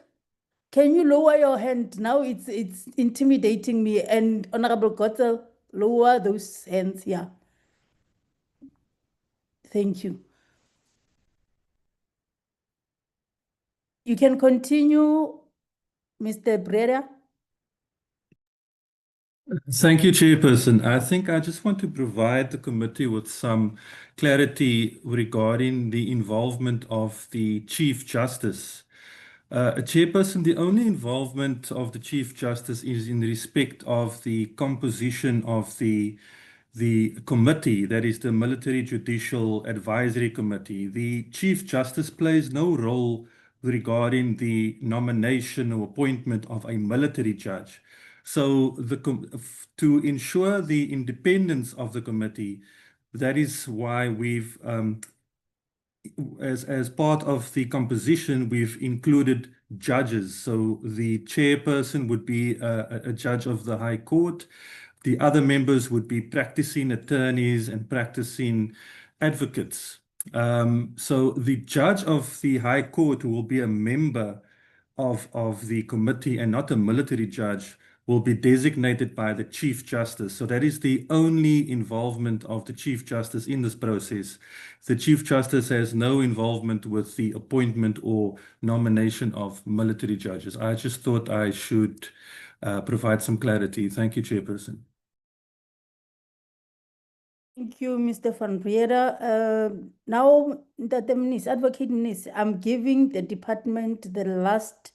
can you lower your hand? Now it's intimidating me. And Honorable Kotzel, lower those hands. Yeah. Thank you. You can continue, Mr. Brera. Thank you, Chairperson. I think I just want to provide the committee with some clarity regarding the involvement of the Chief Justice. Chairperson, the only involvement of the Chief Justice is in respect of the composition of the committee, that is the Military Judicial Advisory Committee. The Chief Justice plays no role regarding the nomination or appointment of a military judge. So to ensure the independence of the committee, that is why we've as part of the composition, we've included judges. So the chairperson would be a judge of the High Court. The other members would be practicing attorneys and practicing advocates. So the judge of the High Court will be a member of the committee and not a military judge, will be designated by the Chief Justice. So that is the only involvement of the Chief Justice in this process. The Chief Justice has no involvement with the appointment or nomination of military judges. I just thought I should provide some clarity. Thank you, Chairperson. Thank you, Mr. Van Riera. Now, Advocate Nis, I'm giving the department the last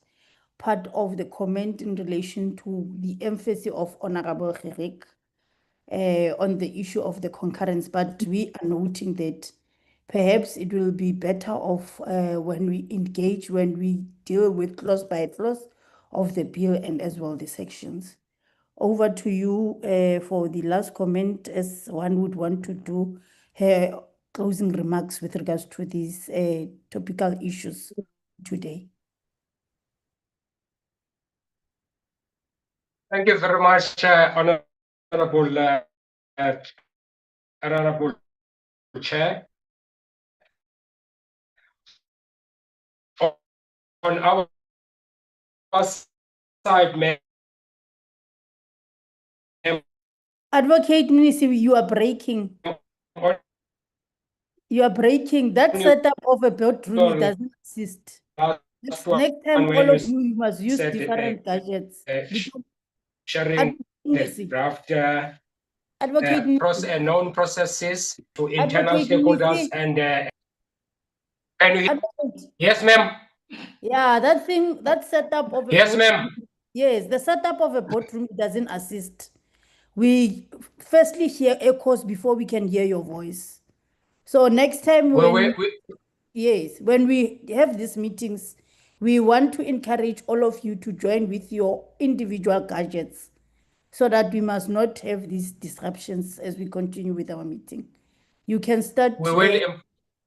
part of the comment in relation to the emphasis of Honorable Gerik on the issue of the concurrence, but we are noting that perhaps it will be better off when we engage, when we deal with clause by clause of the bill and as well the sections. Over to you for the last comment, as one would want to do her closing remarks with regards to these topical issues today. Thank you very much, Honorable Chair. on our side, ma'am. Advocate Munisi, you are breaking. You are breaking. That setup of a boardroom doesn't exist. Next time, all of you must use different gadgets. Sharing the draft known processes to internal stakeholders and yes, ma'am. Yeah, that setup of a yes, ma'am. Yes, the setup of a boardroom doesn't assist. We firstly hear echoes before we can hear your voice. So next time yes, when we have these meetings, we want to encourage all of you to join with your individual gadgets so that we must not have these disruptions as we continue with our meeting. You can start.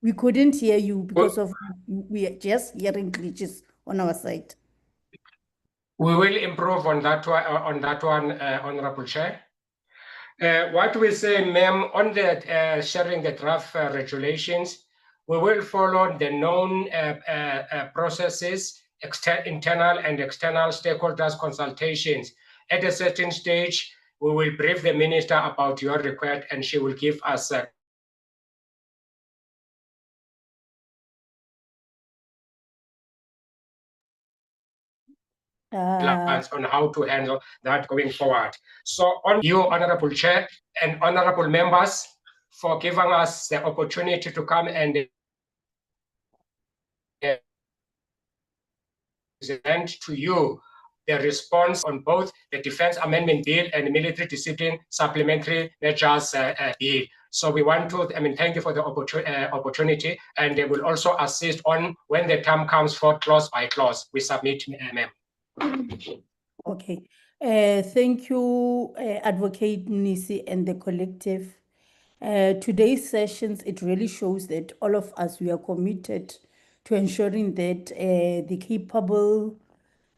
We couldn't hear you because we are just hearing glitches on our side. We will improve on that one, Honorable Chair. What we say, ma'am, on the sharing the draft regulations, we will follow the known processes, internal and external stakeholders consultations. At a certain stage, we will brief the minister about your request and she will give us plans on how to handle that going forward. So on you, Honorable Chair and honorable members, for giving us the opportunity to come and present to you the response on both the Defense Amendment Bill and Military Discipline Supplementary Measures Bill. So we want to, thank you for the opportunity, and they will also assist on when the time comes for clause by clause. We submit, ma'am. Okay. Thank you, Advocate Nisi and the collective. Today's sessions, it really shows that all of us, we are committed to ensuring that the capable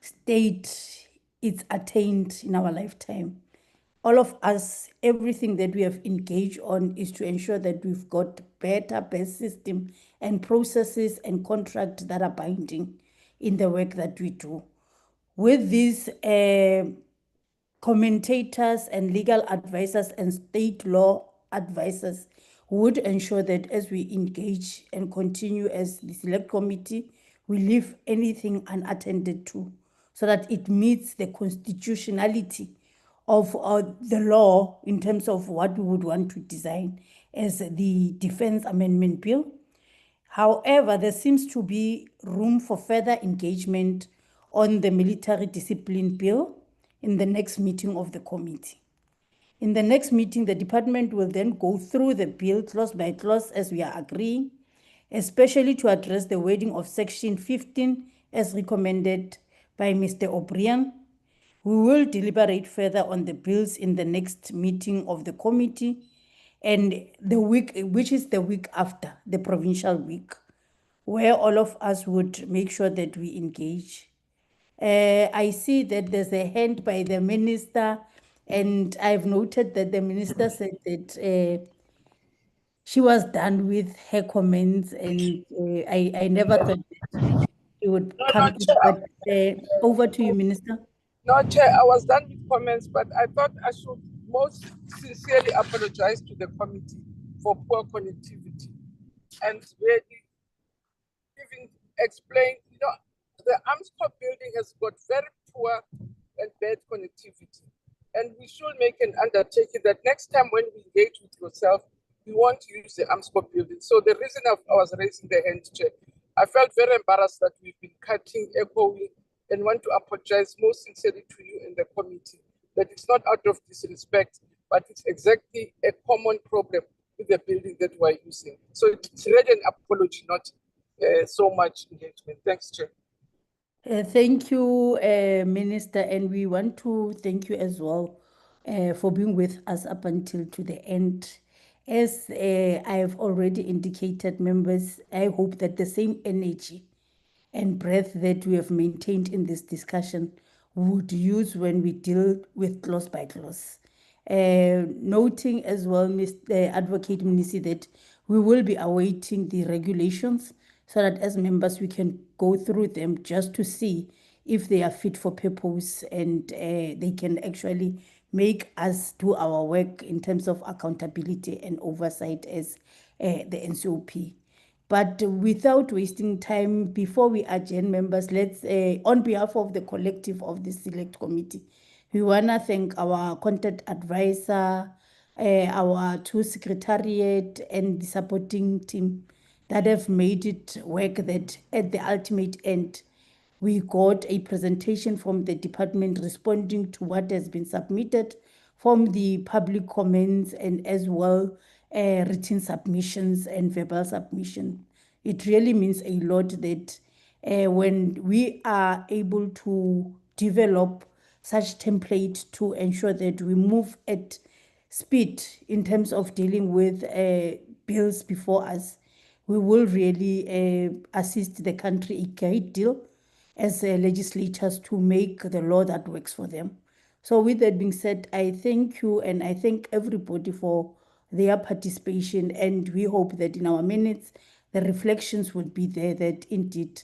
state is attained in our lifetime. All of us, everything that we have engaged on is to ensure that we've got better best system and processes and contracts that are binding in the work that we do. With these commentators and legal advisors and state law advisors would ensure that as we engage and continue as the select committee, we leave anything unattended to so that it meets the constitutionality of the law in terms of what we would want to design as the Defense Amendment Bill. However, there seems to be room for further engagement on the Military Discipline Bill in the next meeting of the committee. In the next meeting, the department will then go through the bill clause by clause as we are agreeing, especially to address the wording of Section 15 as recommended by Mr. O'Brien. We will deliberate further on the bills in the next meeting of the committee and the week, which is the week after, the provincial week, where all of us would make sure that we engage. I see that there's a hand by the minister, and I've noted that the minister said that she was done with her comments, and I never thought that she would come in, but over to you, Minister. No, Chair, I was done with comments, but I thought I should most sincerely apologize to the committee for poor connectivity and really even explain, the Arms Corps building has got very poor and bad connectivity. And we should make an undertaking that next time when we engage with yourself, we won't use the Arms Corps building. So the reason I was raising the hand, Chair, I felt very embarrassed that we've been cutting, echoing, and want to apologize most sincerely to you in the committee that it's not out of disrespect, but it's exactly a common problem with the building that we're using. So it's really an apology, not so much engagement. Thanks, Chair. Thank you, Minister, and we want to thank you as well for being with us up until to the end. As I have already indicated, members, I hope that the same energy and breadth that we have maintained in this discussion would use when we deal with clause by clause. Noting as well, Mr. Advocate Munisi, that we will be awaiting the regulations so that as members we can go through them just to see if they are fit for purpose and they can actually make us do our work in terms of accountability and oversight as the NCOP. But without wasting time, before we adjourn, members, let's, on behalf of the collective of the Select Committee, we want to thank our content advisor, our two secretariat, and the supporting team that have made it work, that at the ultimate end, we got a presentation from the department responding to what has been submitted from the public comments and as well written submissions and verbal submission. It really means a lot that when we are able to develop such template to ensure that we move at speed in terms of dealing with bills before us, we will really assist the country a great deal as legislators to make the law that works for them. So with that being said, I thank you and I thank everybody for their participation, and we hope that in our minutes, the reflections would be there that indeed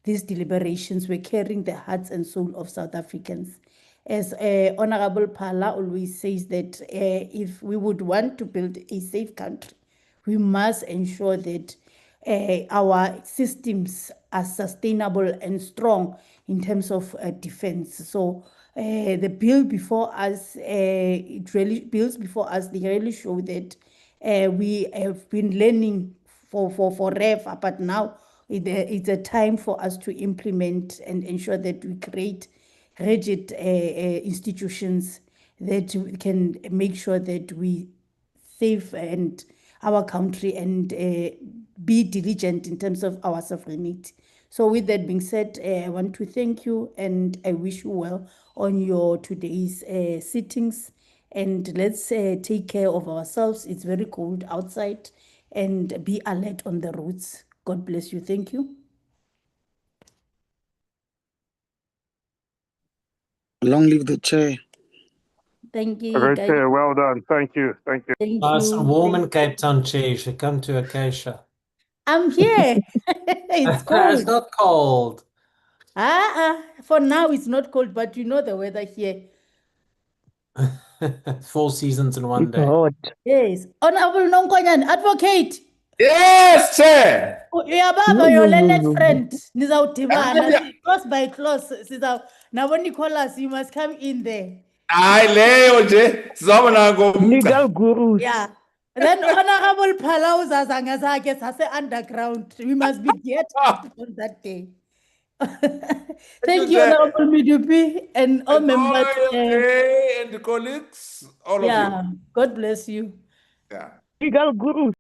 these deliberations were carrying the hearts and soul of South Africans. As Honorable Pala always says that if we would want to build a safe country, we must ensure that our systems are sustainable and strong in terms of defense. So the bill before us, bills before us, they really show that we have been learning for forever, but now it's a time for us to implement and ensure that we create rigid institutions that can make sure that we save and our country and be diligent in terms of our sovereignty. So with that being said, I want to thank you and I wish you well on your today's sittings. And let's take care of ourselves. It's very cold outside and be alert on the roads. God bless you. Thank you. Long live the chair. Thank you, Great, guys. well done. Thank you. Thank you. Thank Nice and you. warm in Cape Town, Chair. You should come to Acacia. I'm here. It's cold. It's not cold. For now it's not cold, but you know the weather here. 4 seasons in one It's day. hot. Yes. Honorable Nonkonyan, advocate. Yes, Chair. Uyababa, your learned friend. Nizawudibana, close by close. Now when you call us, you must come in there. Hayi leyo nje sizobona ngomgca. Legal gurus. Yeah. Then Honorable Pala uzazanga zakhe sase underground. We must be get up on that day. Thank you, Honorable Midupi, and all members. And the colleagues, all of you. Yeah, God bless you. Yeah. Legal gurus.